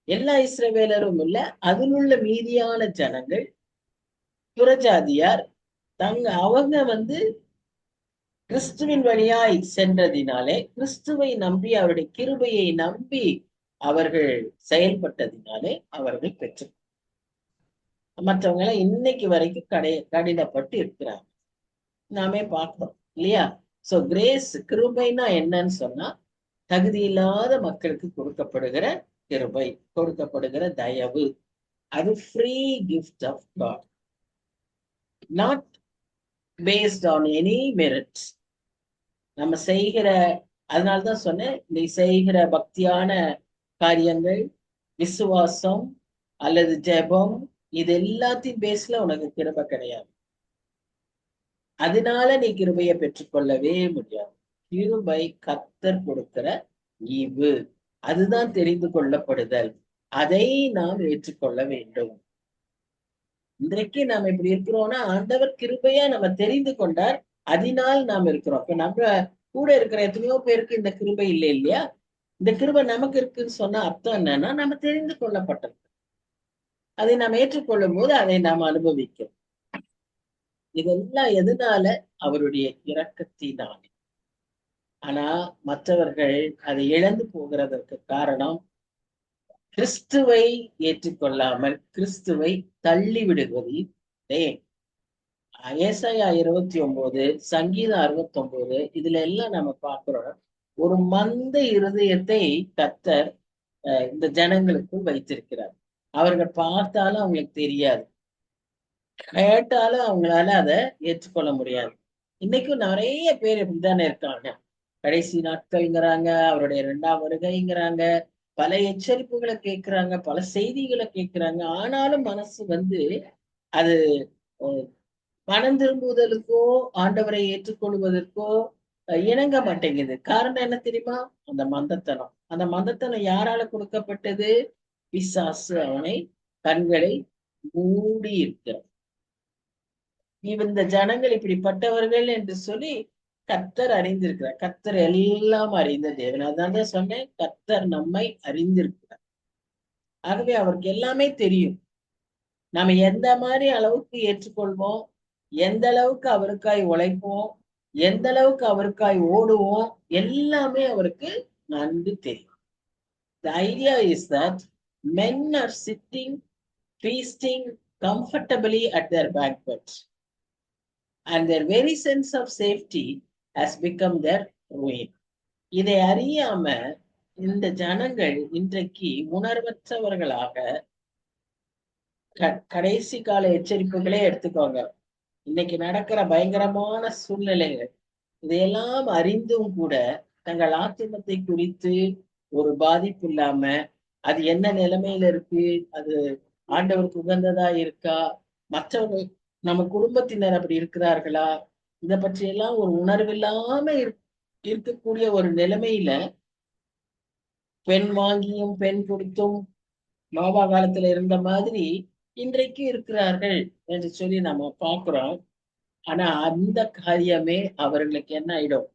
எல்லா இஸ்ரவேலரும் இல்ல, அதிலுள்ள மீதியான ஜனங்கள் புறஜாதியார் அவங்க கிறிஸ்துவின் வழியாய் சென்றதினாலே, கிறிஸ்துவை நம்பி அவருடைய கிருபையை நம்பி அவர்கள் செயல்பட்டதினாலே அவர்கள் பெற்று. மற்றவங்க எல்லாம் இன்னைக்கு வரைக்கும் கடினப்பட்டு இருக்கிறாங்க. நாமே பார்க்கிறோம் இல்லையா? சோ கிரேஸ், கிருபைனா என்னன்னு சொன்னா, தகுதி இல்லாத மக்களுக்கு கொடுக்கப்படுகிற கிருபை, கொடுக்கப்படுகிற தயவு. அது free gift of God, not based on any merits. நம்ம செய்கிற, அதனால்தான் சொன்னேன், நீ செய்கிற பக்தியான காரியங்கள், விசுவாசம் அல்லது ஜெபம், இது எல்லாத்தையும் பேஸ்ல உனக்கு கிருபை கிடையாது. அதனால நீ கிருபையை பெற்றுக்கொள்ளவே முடியாது. கிருபை கர்த்தர் கொடுக்கிற ஈவு, அதுதான் தெரிந்து கொள்ளப்படுதல். அதை நாம் ஏற்றுக்கொள்ள வேண்டும். இன்றைக்கு நாம் இப்படி இருக்கிறோம்னா ஆண்டவர் கிருபையா நம்ம தெரிந்து கொண்டார், அதனால் நாம் இருக்கிறோம். இப்ப நம்ம கூட இருக்கிற எத்தனையோ பேருக்கு இந்த கிருபை இல்லை இல்லையா? இந்த கிருபை நமக்கு இருக்குன்னு சொன்ன அர்த்தம் என்னன்னா, நம்ம தெரிந்து கொள்ளப்பட்டது. அதை நாம் ஏற்றுக்கொள்ளும் போது அதை நாம் அனுபவிக்கிறோம். இதெல்லாம் எதனால? அவருடைய இரக்கத்தினாலே. ஆனா மற்றவர்கள் அதை இழந்து போகிறதற்கு காரணம், கிறிஸ்துவை ஏற்றுக்கொள்ளாமல் கிறிஸ்துவை தள்ளி விடுவதே. ஏசாயா 29, சங்கீதம் 69, இதுல எல்லாம் நம்ம பார்க்கிறோம், ஒரு மந்த இருதயத்தை கர்த்தர் இந்த ஜனங்களுக்குள் வைத்திருக்கிறார். அவர்கள் பார்த்தாலும் அவங்களுக்கு தெரியாது, கேட்டாலும் அவங்களால அதை ஏற்றுக்கொள்ள முடியாது. இன்னைக்கும் நிறைய பேர் இப்படித்தானே இருக்காங்க. கடைசி நாட்கள்ங்கிறாங்க, அவருடைய 2ஆம் வருகைங்கிறாங்க, பல எச்சரிப்புகளை கேட்கிறாங்க, பல செய்திகளை கேட்கிறாங்க. ஆனாலும் மனசு அது மனம் திரும்புவதற்கோ ஆண்டவரை ஏற்றுக்கொள்வதற்கோ இணங்க மாட்டேங்குது. காரணம் என்ன தெரியுமா? அந்த மந்தத்தனம். அந்த மந்தத்தனம் யாரால கொடுக்கப்பட்டது? பிசாசு அவனை கண்களை மூடி இருக்கிறார். இந்த ஜனங்கள் இப்படிப்பட்டவர்கள் என்று சொல்லி கர்த்தர் அறிந்திருக்கிறார். கர்த்தர் எல்லாம் அறிந்த தேவன். அதான் சொன்னேன், கர்த்தர் நம்மை அறிந்திருக்கிறார். ஆகவே அவருக்கு எல்லாமே தெரியும். நாம எந்த மாதிரி அளவுக்கு ஏற்றுக்கொள்வோம், எந்த அளவுக்கு அவருக்காய் உழைப்போம், எந்த அளவுக்கு அவருக்காய் ஓடுவோம், எல்லாமே அவருக்கு நன்கு தெரியும். The idea is that men are sitting, feasting comfortably at their banquets, and their very sense of safety has become their ruin. இதை அறியாம இந்த ஜனங்கள் இன்றைக்கு உணர்வற்றவர்களாக கடைசி கால எச்சரிப்புகளே எடுத்துக்கோங்க. இன்னைக்கு நடக்கிற பயங்கரமான சூழ்நிலைகள் இதையெல்லாம் அறிந்தும் கூட தங்கள் ஆத்திமத்தை குறித்து ஒரு பாதிப்பு இல்லாம அது என்ன நிலைமையில இருக்கு, அது ஆண்டவருக்கு உகந்ததா இருக்கா, மற்றவங்க நம்ம குடும்பத்தினர் அப்படி இருக்கிறார்களா, இதை பற்றி எல்லாம் ஒரு உணர்வில்லாம இருக்கக்கூடிய ஒரு நிலைமையில பெண் வாங்கியும் பெண் கொடுத்தும் நோபா காலத்துல இருந்த மாதிரி இன்றைக்கு இருக்கிறார்கள் என்று சொல்லி நம்ம பார்க்கிறோம். ஆனா அந்த காரியமே அவர்களுக்கு என்ன ஆயிடும்,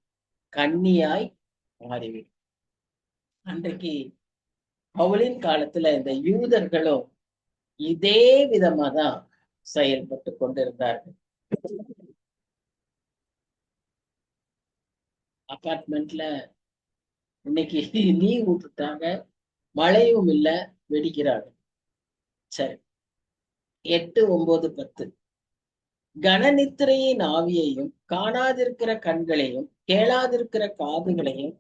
கண்ணியாய் மாறிவிடும். அன்றைக்கு பவுலின் காலத்துல இந்த யூதர்களும் இதே விதமா தான் செயல்பட்டு கொண்டிருந்தார்கள். அபார்ட்மெண்ட்ல இன்னைக்கு லீவ் விட்டுட்டாங்க, மழையும் இல்ல, வெடிக்கிறாங்க. சரி, 8, 9, 10 கனநித்திரையின் ஆவியையும் காணாதிருக்கிற கண்களையும் கேளாதிருக்கிற காதுகளையும்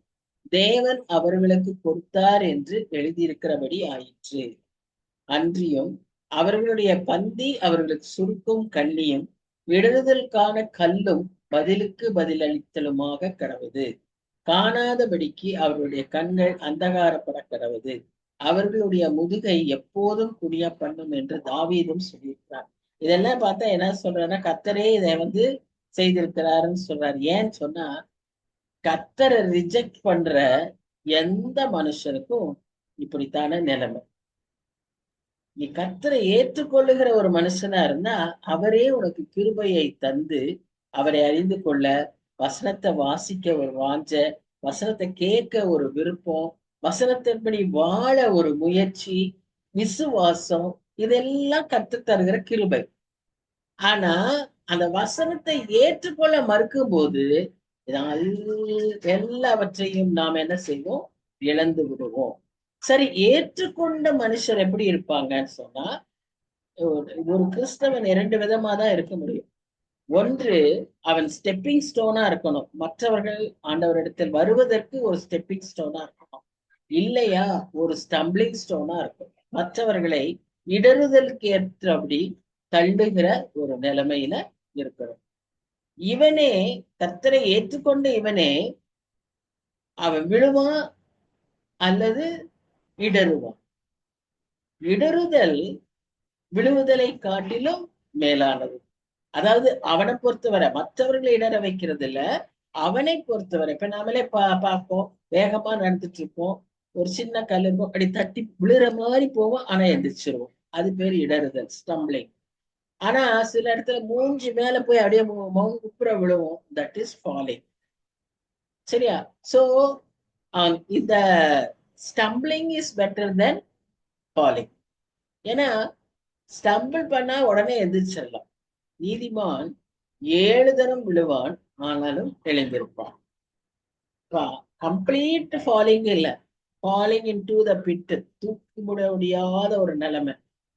தேவன் அவர்களுக்கு கொடுத்தார் என்று எழுதியிருக்கிறபடி ஆயிற்று. அன்றியும் அவர்களுடைய பந்தி அவர்களுக்கு சுருக்கும் கண்ணியும் விடுதலுக்கான கல்லும் பதிலுக்கு பதிலளித்தலுமாக கடவுது. காணாதபடிக்கு அவர்களுடைய கண்கள் அந்தகாரப்பட கடவுது. அவர்களுடைய முதுகை எப்போதும் குடிய பண்ணும் என்று தாவீதும் சொல்லியிருக்கிறார். இதெல்லாம் பார்த்தா என்ன சொல்றாருன்னா, கர்த்தரே இதை செய்திருக்கிறாருன்னு சொல்றாரு. ஏன்னு சொன்னா, கர்த்தரை ரிஜெக்ட் பண்ற எந்த மனுஷனுக்கும் இப்படித்தான நிலைமை. நீ கர்த்தரை ஏற்றுக்கொள்ளுகிற ஒரு மனுஷனா இருந்தா அவரே உனக்கு கிருபையை தந்து அவரை அறிந்து கொள்ள, வசனத்தை வாசிக்க ஒரு வாஞ்ச, வசனத்தை கேட்க ஒரு விருப்பம், வசனத்தின்படி வாழ ஒரு முயற்சி, விசுவாசம், இதெல்லாம் கற்று தருகிற கிருபை. ஆனா அந்த வசனத்தை ஏற்றுக்கொள்ள மறுக்கும் போது எல்லாவற்றையும் நாம் என்ன செய்வோம், இழந்து விடுவோம். சரி, ஏற்றுக்கொண்ட மனுஷர் எப்படி இருப்பாங்கன்னு சொன்னா, ஒரு கிறிஸ்தவன் 2 விதமா தான் இருக்க முடியும். ஒன்று, அவன் ஸ்டெப்பிங் ஸ்டோனா இருக்கணும், மற்றவர்கள் ஆண்டவரிடத்தில் வருவதற்கு ஒரு ஸ்டெப்பிங் ஸ்டோனா இருக்கணும். இல்லையா ஒரு ஸ்டம்பிளிங் ஸ்டோனா இருக்கும், மற்றவர்களை இடறுதலுக்கு ஏற்றபடி தள்ளுகிற ஒரு நிலைமையில இருக்கணும். இவனே கர்த்தரை ஏற்றுக்கொண்ட இவனே அவன் விழுவான் அல்லது இடறுவான். இடறுதல் விழுவுதலை காட்டிலும் மேலானது. அதாவது அவனை பொறுத்தவரை மற்றவர்களை இடற வைக்கிறது இல்ல, அவனை பொறுத்தவரை. இப்ப நாமளே பார்ப்போம், வேகமா நடந்துட்டு இருப்போம், ஒரு சின்ன கல் இருக்கும், அப்படி தட்டி விழுற மாதிரி போவோம், ஆனா எந்திரிச்சிருவோம். அது பேர் இடறுதல், ஸ்டம்பிளிங். ஆனா சில இடத்துல மூஞ்சி மேல போய் அப்படியே குப்புற விழுவோம், தட் இஸ் ஃபாலிங். சரியா? சோ இந்த stumbling is better then falling. ஏன்னா ஸ்டம்பிள் பண்ணா உடனே எந்திரிச்சிடலாம். நீதிமான் 7 தரம் விழுவான், ஆனாலும் எழுந்திருப்பான். கம்ப்ளீட் ஃபாலிங் இல்ல, ஃபாலிங் இன்டு த பிட், தூக்கி முட முடியாத ஒரு நிலைமை.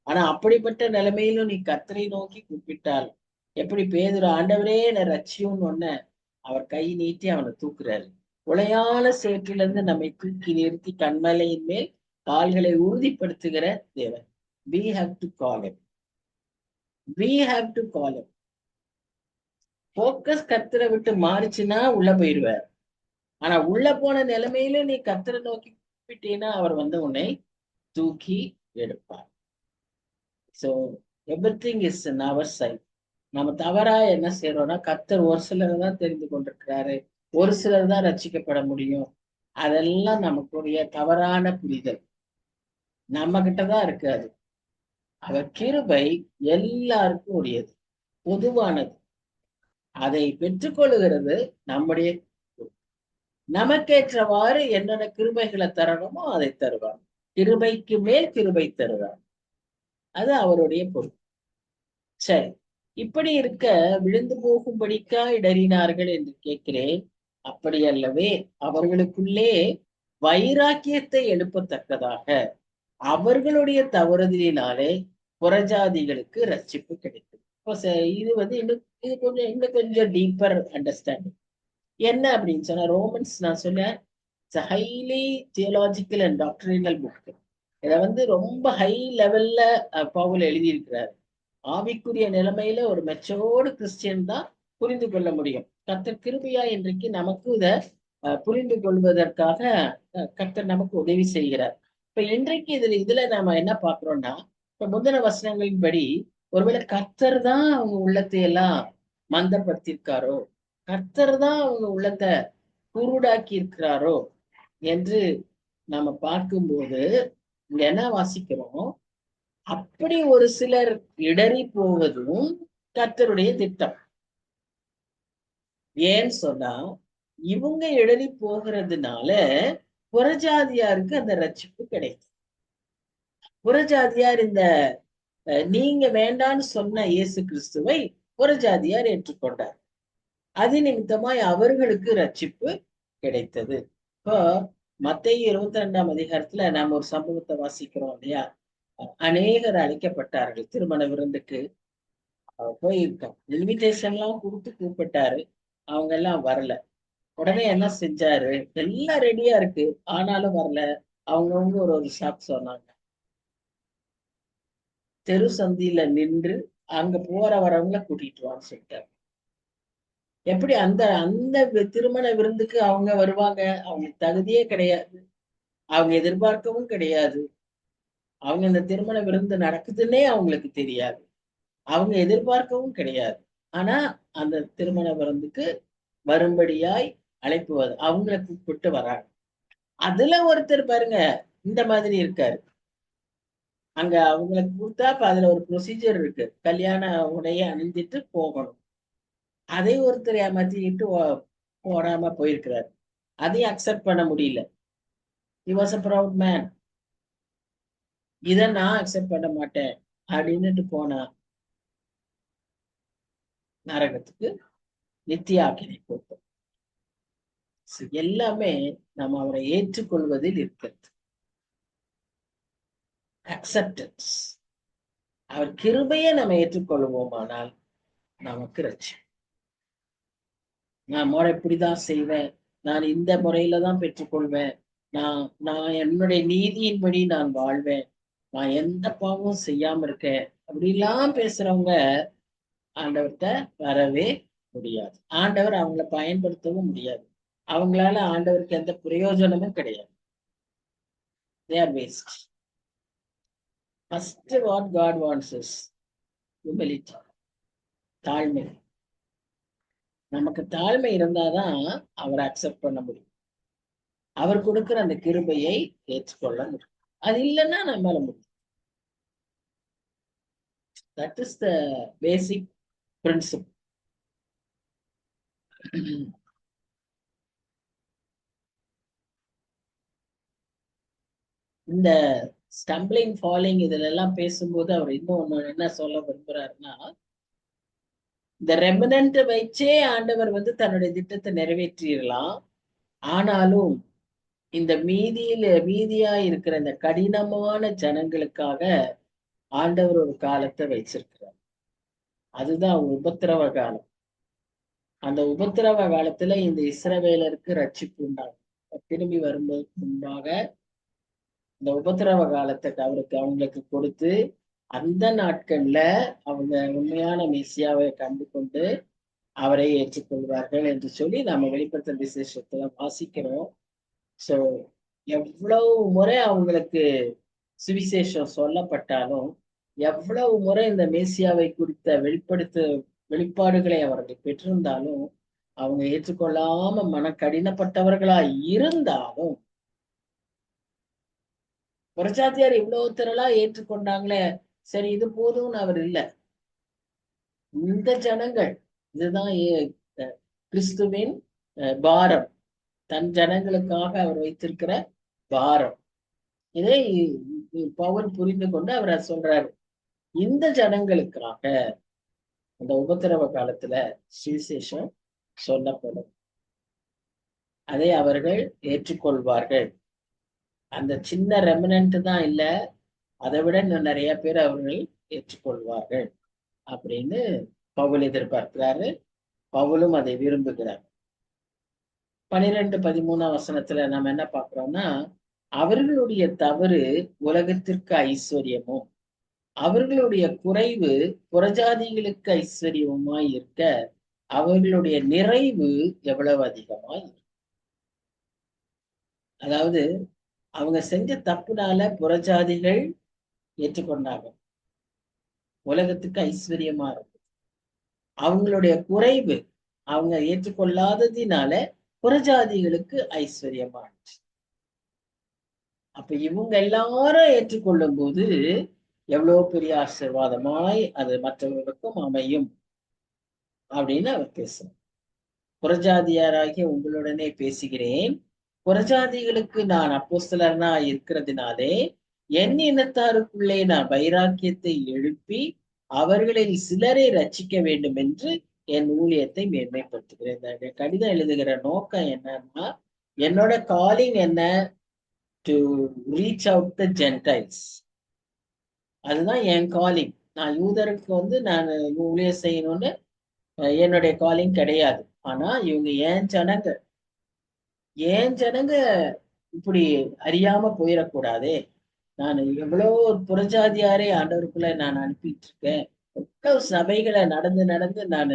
ஆனா அப்படிப்பட்ட நிலைமையிலும் நீ கர்த்தரை நோக்கி கூப்பிட்டால், எப்படி பேதுரு ஆண்டவரே என்னை ரட்சியும்னு ஒன்ன அவர் கை நீட்டி அவனை தூக்குறாரு. உளையான சேற்றிலிருந்து நம்மை தூக்கி நிறுத்தி கண்மலையின் மேல் கால்களை உறுதிப்படுத்துகிற தேவன். We have to call him. We have to call him. Focus கர்த்தரை விட்டு மாறிச்சுன்னா உள்ள போயிடுவார். ஆனா உள்ள போன நிலைமையில நீ கர்த்தரை நோக்கி கூப்பிட்டீன்னா அவர் உன்னை தூக்கி எடுப்பார். So everything is in our side. நம்ம தவறா என்ன செய்யறோம்னா, கர்த்தர் ஒரு சிலர் தான் தெரிந்து கொண்டிருக்கிறாரு, ஒரு சிலர் தான் ரட்சிக்கப்பட முடியும், அதெல்லாம் நமக்குரிய தவறான புரிதல். நம்ம கிட்டதான் இருக்காது. அவர் கிருபை எல்லாருக்கும் உரியது, பொதுவானது. அதை பெற்றுக்கொள்ளுகிறது நம்முடைய, நமக்கேற்றவாறு என்னென்ன கிருபைகளை தரணுமோ அதை தருவார். கிருபைக்கு மேல் கிருபை தருவார், அது அவருடைய பொருள். சரி, இப்படி இருக்க விழுந்து போகும்படிக்கா இடறினார்கள் என்று கேட்கிறேன். அப்படி அல்லவே அவர்களுக்குள்ளே வைராக்கியத்தை எழுப்பத்தக்கதாக அவர்களுடைய தவறுதலினாலே புறஜாதிகளுக்கு ரட்சிப்பு கிடைத்தது. இப்போ இது வந்து இன்னும் கொஞ்சம் டீப்பர் அண்டர்ஸ்டாண்டிங் என்ன அப்படின்னு சொன்னா, ரோமன்ஸ் நான் சொன்னேன் highly theological and doctrinal book. இதை வந்து ரொம்ப ஹை லெவல்ல பவுல் எழுதியிருக்கிறார். ஆவிக்குரிய நிலைமையில ஒரு மெச்சோர்டு கிறிஸ்டியன் தான் புரிந்து கொள்ள முடியும். கர்த்தர் கிருபையா இன்றைக்கு நமக்கு இத புரிந்து கொள்வதற்காக கர்த்தர் நமக்கு உதவி செய்கிறார். இப்ப இன்றைக்கு இதுல நாம என்ன பாக்குறோம்னா, இப்ப முந்தின வசனங்களின்படி ஒருவேளை கர்த்தர் தான் அவங்க உள்ளத்தை எல்லாம் மந்தப்படுத்தியிருக்காரோ, கர்த்தர் தான் அவங்க உள்ளத்தை குருடாக்கி இருக்கிறாரோ என்று நாம பார்க்கும்போது இங்க என்ன வாசிக்கிறோம், அப்படி ஒரு சிலர் இடறி போவதும் கர்த்தருடைய திட்டம். ஏன்னு சொன்னா, இவங்க இடறி போகிறதுனால புறஜாதியாருக்கு அந்த ரட்சிப்பு கிடைக்கும். புறஜாதியார் இந்த நீங்க வேண்டான்னு சொன்ன இயேசு கிறிஸ்துவை புறஜாதியார் ஏற்றுக்கொண்டார். அது நிமித்தமாய் அவர்களுக்கு ரட்சிப்பு கிடைத்தது. இப்போ மத்தேயு 22ஆம் அதிகாரத்துல நாம ஒரு சம்பவத்தை வாசிக்கிறோம் இல்லையா? அநேகர் அழைக்கப்பட்டார்கள் திருமண விருந்துக்கு. போயிருக்கோம், இன்விடேஷன் எல்லாம் கொடுத்து கூப்பிட்டாரு, அவங்க எல்லாம் வரல. உடனே என்ன செஞ்சாரு, எல்லாம் ரெடியா இருக்கு ஆனாலும் வரல. அவங்கவுங்க ஒரு ஒரு ஷாப் சொன்னாங்க. தெரு சந்தியில நின்று அங்க போற வரவங்கள கூட்டிட்டு வான்னு சொல்லிட்டாரு. எப்படி அந்த அந்த திருமண விருந்துக்கு அவங்க வருவாங்க? அவங்களுக்கு தகுதியே கிடையாது, அவங்க எதிர்பார்க்கவும் கிடையாது. அவங்க இந்த திருமண விருந்து நடக்குதுன்னே அவங்களுக்கு தெரியாது, அவங்க எதிர்பார்க்கவும் கிடையாது. ஆனா அந்த திருமண விருந்துக்கு வரும்படியாய் அழைப்பு அவங்களை கூப்பிட்டு வராங்க. அதுல ஒருத்தர் பாருங்க இந்த மாதிரி இருக்காரு. அங்க அவங்களுக்கு கொடுத்தா இப்ப அதுல ஒரு ப்ரொசீஜர் இருக்கு, கல்யாண உடைய அணிஞ்சிட்டு போகணும். அதை ஒருத்தர் ஏமாத்திட்டு போடாம போயிருக்கிறாரு. அதையும் அக்செப்ட் பண்ண முடியல. he was a proud man. இதை நான் அக்செப்ட் பண்ண மாட்டேன் அப்படின்னுட்டு போனா நரகத்துக்கு நித்திய ஆக்கினை போட்டோம். எல்லாமே நம்ம அவரை ஏற்றுக்கொள்வதில் இருக்கிறது. அக்செப்டன்ஸ். அவர் கிருபையை நம்ம ஏற்றுக்கொள்வோமானால் நமக்கு ரட்சி. நான் முறை இப்படிதான் செய்வேன், நான் இந்த முறையில தான் பெற்றுக்கொள்வேன், நான் நான் என்னுடைய நீதியின்படி நான் வாழ்வேன், நான் எந்த பாவமும் செய்யாம இருக்கேன் அப்படிலாம் பேசுறவங்க ஆண்டவர்கிட்ட வரவே முடியாது. ஆண்டவர் அவங்கள பயன்படுத்தவும் முடியாது. அவங்களால ஆண்டவருக்கு எந்த பிரயோஜனமும் கிடையாது. They are waste. First what God wants is humility. தாழ்மை. நமக்கு தாழ்மை இருந்தாதான் அவரை அக்செப்ட் பண்ண முடியும், அவர் கொடுக்கிற அந்த கிருபையை ஏற்றுக்கொள்ள முடியும். அது இல்லைன்னா நம்மளால முடியும். That is the basic principle. இந்த ஸ்டம்பிளிங் ஃபாலிங் இதுல எல்லாம் பேசும்போது அவர் இன்னும் என்ன சொல்ல விரும்புறாருன்னா, இந்த ரெமினன்ட் வச்சே ஆண்டவர் வந்து தன்னுடைய திட்டத்தை நிறைவேற்றிடலாம். ஆனாலும் இந்த மீதியா இருக்கிற இந்த கடினமான ஜனங்களுக்காக ஆண்டவர் ஒரு காலத்தை வச்சிருக்கிறார். அதுதான் உபத்திரவ காலம். அந்த உபத்திரவ காலத்துல இந்த இஸ்ரவேலருக்கு ரட்சிப்பு உண்டாகும். திரும்பி வரும்போது முன்பாக இந்த உபத்திரவ காலத்தை அவங்களுக்கு கொடுத்து அந்த நாட்கள்ல அவங்க உண்மையான மெசியாவை கண்டு கொண்டு அவரை ஏற்றுக்கொள்வார்கள் என்று சொல்லி நம்ம வெளிப்படுத்த விசேஷத்துல வாசிக்கிறோம். சோ எவ்வளவு முறை அவங்களுக்கு சுவிசேஷம் சொல்லப்பட்டாலும், எவ்வளவு முறை இந்த மேசியாவை குறித்த வெளிப்பாடுகளை அவர்கள் பெற்றிருந்தாலும், அவங்க ஏற்றுக்கொள்ளாம மன கடினப்பட்டவர்களா இருந்தாலும், புரட்சாத்தியார் இவ்வளவு திரளா ஏற்றுக்கொண்டாங்களே, சரி இது போதும்னு அவர் இல்ல. இந்த ஜனங்கள் இதுதான் கிறிஸ்துவின் பாரம், தன் ஜனங்களுக்காக அவர் வைத்திருக்கிற பாரம். இதை பவுல் புரிந்து கொண்டு அவர் சொல்றாரு, இந்த ஜனங்களுக்காக அந்த உபத்திரவ காலத்துல சுவிசேஷம் சொல்லப்படும், அதை அவர்கள் ஏற்றுக்கொள்வார்கள். அந்த சின்ன ரெமினன்ட் தான் இல்ல, அதை விட இன்னும் நிறைய பேர் அவர்கள் ஏற்றுக்கொள்வார்கள் அப்படின்னு பவுல் எதிர்பார்க்கிறாரு. பவுலும் அதை விரும்புகிறார். 12-13 நம்ம என்ன பார்க்கிறோம்னா, அவர்களுடைய தவறு உலகத்திற்கு ஐஸ்வர்யமும் அவர்களுடைய குறைவு புறஜாதிகளுக்கு ஐஸ்வர்யமாய் இருக்க அவர்களுடைய நிறைவு எவ்வளவு அதிகமாய் இருக்கும். அதாவது அவங்க செஞ்ச தப்புனால புறஜாதிகள் ஏற்றுக்கொண்டாங்க, உலகத்துக்கு ஐஸ்வர்யமா இருக்கும். அவங்களுடைய குறைவு அவங்க ஏற்றுக்கொள்ளாததினால புறஜாதிகளுக்கு ஐஸ்வர்யமா இருந்துச்சு. அப்ப இவங்க எல்லாரும் ஏற்றுக்கொள்ளும் போது எவ்வளவு பெரிய ஆசீர்வாதமாய் அது மற்றவர்களுக்கும் அமையும் அப்படின்னு அவர் பேசுறார். புறஜாதியாராகிய உங்களுடனே பேசுகிறேன், புறஜாதிகளுக்கு நான் அப்போஸ்தலனா இருக்கிறதுனாலே என் இனத்தாருக்குள்ளே நான் வைராக்கியத்தை எழுப்பி அவர்களில் சிலரை ரட்சிக்க வேண்டும் என்று என் ஊழியத்தை மேன்மைப்படுத்துகிறேன். இந்த கடிதம் எழுதுகிற நோக்கம் என்னன்னா, என்னோட காலிங் என்ன, to reach out the Gentiles. அதுதான் என் காலிங். நான் யூதருக்கு நான் ஊழியம் செய்யணும்னு என்னுடைய காலிங் கிடையாது. ஆனா இவங்க ஏன் ஜனங்க இப்படி அறியாம போயிடக்கூடாதே. நான் எவ்வளவு புறஜாதியாரே ஆண்டவருக்குள்ள நான் அனுப்பிட்டு இருக்கேன், எவ்வளவு சபைகளை நடந்து நடந்து நான்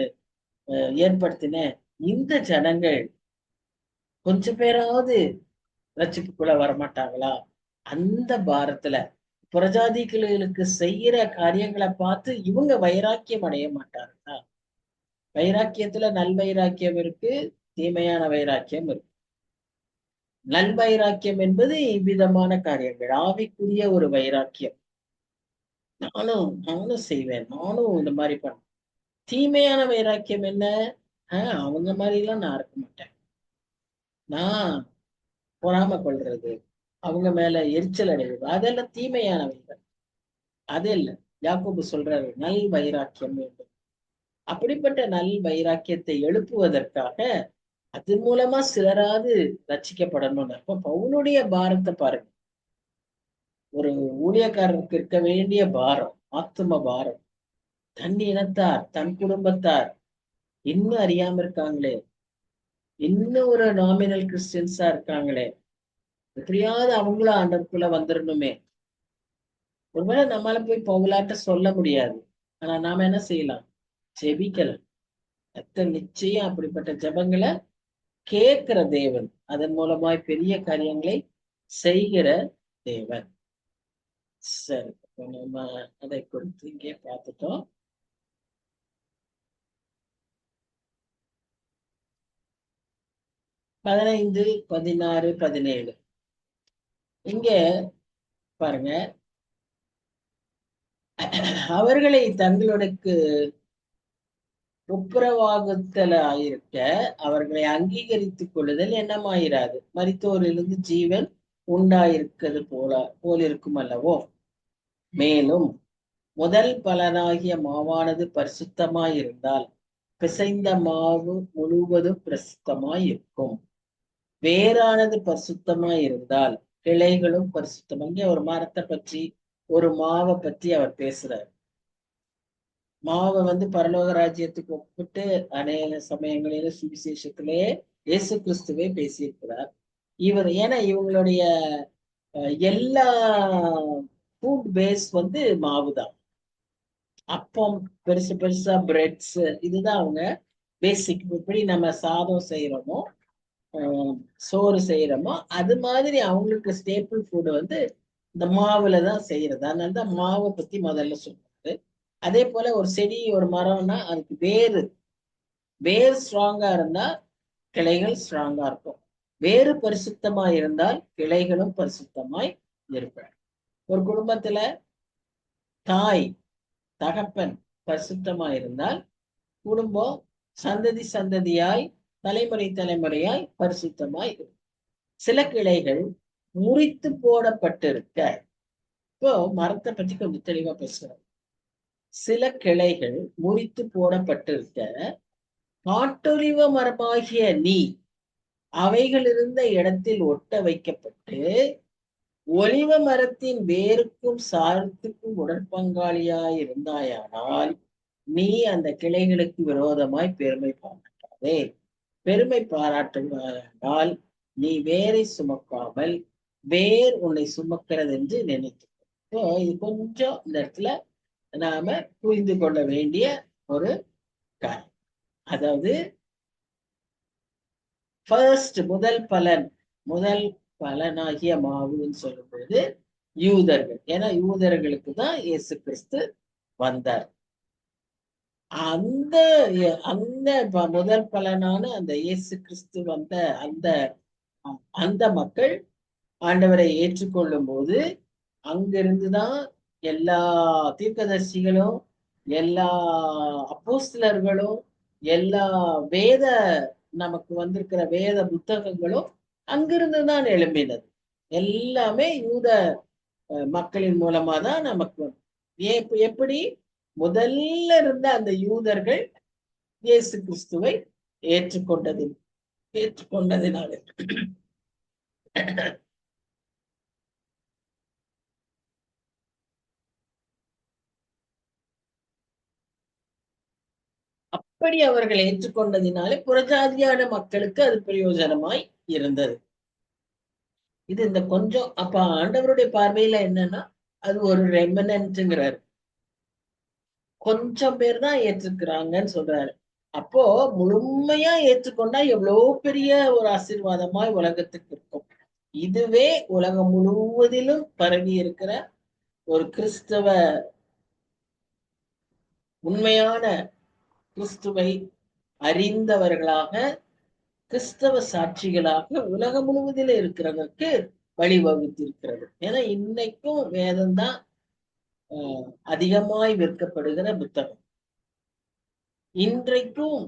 ஏற்படுத்தினேன். இந்த ஜனங்கள் கொஞ்சம் பேராவது ரட்சிப்புக்குள்ள வரமாட்டாங்களா? அந்த பாரத்துல புறஜாதிகளுக்கு செய்யற காரியங்களை பார்த்து இவங்க வைராக்கியம் அடைய மாட்டார்களா? வைராக்கியத்துல நல் வைராக்கியம் இருக்கு, தீமையான வைராக்கியம் இருக்கு. நல் வைராக்கியம் என்பது இவ்விதமான காரியங்கள், ஆவிக்குரிய ஒரு வைராக்கியம். நானும் செய்வேன், நானும் இந்த மாதிரி பண்ண. தீமையான வைராக்கியம் என்ன? அவங்க மாதிரி எல்லாம் நான் இருக்க மாட்டேன். நான் பொறாம கொள்றது, அவங்க மேல எரிச்சல் அடைவது, அதெல்லாம் தீமையான வைராக்கியம். அது இல்லை. யாக்கோபு சொல்றாரு நல் வைராக்கியம் வேண்டும். அப்படிப்பட்ட நல் வைராக்கியத்தை எழுப்புவதற்காக அது மூலமா சிலராது ரட்சிக்கப்படணும்னு. அப்ப பவுலுடைய பாரத்தை பாருங்க. ஒரு ஊழியக்காரருக்கு இருக்க வேண்டிய பாரம், ஆத்தும பாரம். தன் இனத்தார், தன் குடும்பத்தார் இன்னும் அறியாம இருக்காங்களே, இன்னும் ஒரு நாமினல் கிறிஸ்டியன்ஸா இருக்காங்களே, எப்படியாவது அவங்களும் ஆண்டவருக்குள்ள வந்துடணுமே. ஒருவேளை நம்மளால போய் பவுலாட்ட சொல்ல முடியாது, ஆனா நாம என்ன செய்யலாம்? ஜெபிக்கலாம். நிச்சயம் அப்படிப்பட்ட ஜெபங்களை கேட்கிற தேவன், அதன் மூலமாய் பெரிய காரியங்களை செய்கிற தேவன். சரி, நம்ம அதை குறித்து இங்கே பார்த்துட்டோம். பதினைந்து, 16, 17 இங்க பாருங்க. அவர்களை தங்களுக்கு ஒப்புரவாகுத்தலாயிருக்க அவர்களை அங்கீகரித்துக் கொள்ளுதல் என்னமாயிராது, மரித்தோரிலிருந்து ஜீவன் உண்டாயிருக்கிறது போலிருக்கும் அல்லவோ. மேலும் முதல் பலனாகிய மாவானது பரிசுத்தமாயிருந்தால் பிசைந்த மாவு முழுவதும் பிரசுத்தமாயிருக்கும். வேறானது பரிசுத்தமாயிருந்தால் கிளைகளும் பரிசுத்தம். இங்கே ஒரு மரத்தை பற்றி, ஒரு மாவை பற்றி அவர் பேசுறார். மாவை பரலோக ராஜ்யத்துக்கு ஒப்பிட்டு அநேக சமயங்களில சுவிசேஷத்திலே இயேசு கிறிஸ்துவே பேசியிருக்கிறார். ஏன்னா இவங்களுடைய எல்லா ஃபுட் பேஸ் மாவுதான். அப்பம், பெருசு பெருசா பிரெட்ஸ், இதுதான் அவங்க பேசிக். எப்படி நம்ம சாதம் செய்யறோமோ, சோறு செய்யறோமோ, அது மாதிரி அவங்களுக்கு ஸ்டேபிள் ஃபுட் இந்த மாவுலதான் செய்யறது. அதனாலதான் மாவை பத்தி முதல்ல சொல்றது. அதே போல ஒரு செடி, ஒரு மரம்னா அதுக்கு வேர் ஸ்ட்ராங்கா இருந்தா கிளைகள் ஸ்ட்ராங்கா இருக்கும். வேறு பரிசுத்தமாய் இருந்தால் கிளைகளும் பரிசுத்தமாய் இருப்பார். ஒரு குடும்பத்துல தாய், தகப்பன் பரிசுத்தமாய் இருந்தால் குடும்பம் சந்ததி சந்ததியாய், தலைமுறை தலைமுறையாய் பரிசுத்தமாய் இருக்கும். சில கிளைகள் முறித்து போடப்பட்டிருக்க, இப்போ மரத்தை பத்தி கொஞ்சம் தெளிவா பேசுறோம். சில கிளைகள் முறித்து போடப்பட்டிருக்க காட்டொலிவ மரமாகிய நீ அவைகள் இருந்த இடத்தில் ஒட்ட வைக்கப்பட்டு ஒலிவ மரத்தின் வேருக்கும் சாரத்துக்கும் உடற்பங்காளியாய் இருந்தாயானால் நீ அந்த கிளைகளுக்கு விரோதமாய் பெருமை பாராட்டாதே. பெருமை பாராட்டுவதால் நீ வேரை சுமக்காமல் வேர் உன்னை சுமக்கிறது என்று நினைத்து. இது கொஞ்சம் இந்த இடத்துல நாம புரிந்து கொள்ள வேண்டிய ஒரு காரியம். அதாவது முதல் பலனாகிய மாவுன்னு சொல்லும்போது யூதர்கள், ஏன்னா யூதர்களுக்கு தான் இயேசு கிறிஸ்து வந்தார். அந்த அந்த முதல் பலனான அந்த இயேசு கிறிஸ்து வந்த அந்த அந்த மக்கள் ஆண்டவரை ஏற்றுக்கொள்ளும் போது அங்கிருந்துதான் எல்லா தீர்க்கதரிசிகளும், எல்லா அப்போஸ்தலர்களும், எல்லா வேத நமக்கு வந்திருக்கிற வேத புத்தகங்களும் அங்கிருந்துதான் எழும்பினது. எல்லாமே யூத மக்களின் மூலமா தான் நமக்கு எப்படி முதல்ல இருந்த அந்த யூதர்கள் இயேசு கிறிஸ்துவை ஏற்றுக்கொண்டதினால அப்படி அவர்கள் ஏற்றுக்கொண்டதினாலே புறஜாதியான மக்களுக்கு அது பிரயோஜனமாய் இருந்தது. இது இந்த கொஞ்சம் அப்ப ஆண்டவருடைய பார்வையில என்னன்னா அது ஒரு ரெமனன்ட்ங்கிறாரு. கொஞ்சம் பேர் தான் ஏற்றுக்கிறாங்கன்னு சொல்றாரு. அப்போ முழுமையா ஏற்றுக்கொண்டா எவ்வளவு பெரிய ஒரு ஆசீர்வாதமாய் உலகத்துக்கு இருக்கும். இதுவே உலகம் முழுவதிலும் பரவி இருக்கிற ஒரு கிறிஸ்தவ உண்மையான கிறிஸ்துவை அறிந்தவர்களாக கிறிஸ்தவ சாட்சிகளாக உலகம் முழுவதில இருக்கிறதற்கு வழிவகுத்திருக்கிறது. ஏன்னா இன்னைக்கும் வேதம் தான் அதிகமாய் விற்கப்படுகிற புத்தகம். இன்றைக்கும்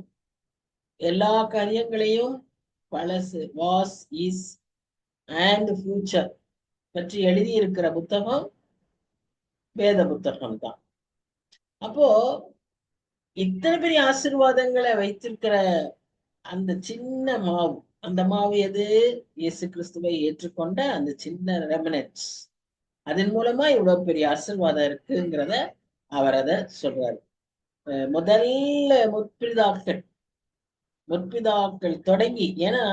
எல்லா காரியங்களையும் பழசு வாஸ் இஸ் அண்ட் ஃபியூச்சர் பற்றி எழுதியிருக்கிற புத்தகம் வேத புத்தகம் தான். அப்போ இத்தனை பெரிய ஆசீர்வாதங்களை வைத்திருக்கிற அந்த சின்ன மாவு, அந்த மாவு எது? இயேசு கிறிஸ்துவை ஏற்றுக்கொண்ட அந்த சின்ன ரெமனன்ட்ஸ், அதன் மூலமா இவ்வளவு பெரிய ஆசீர்வாதம் இருக்குங்கிறத அவர் அதை சொல்றாரு. முதல்ல முற்பிதாக்கள் தொடங்கி, ஏன்னா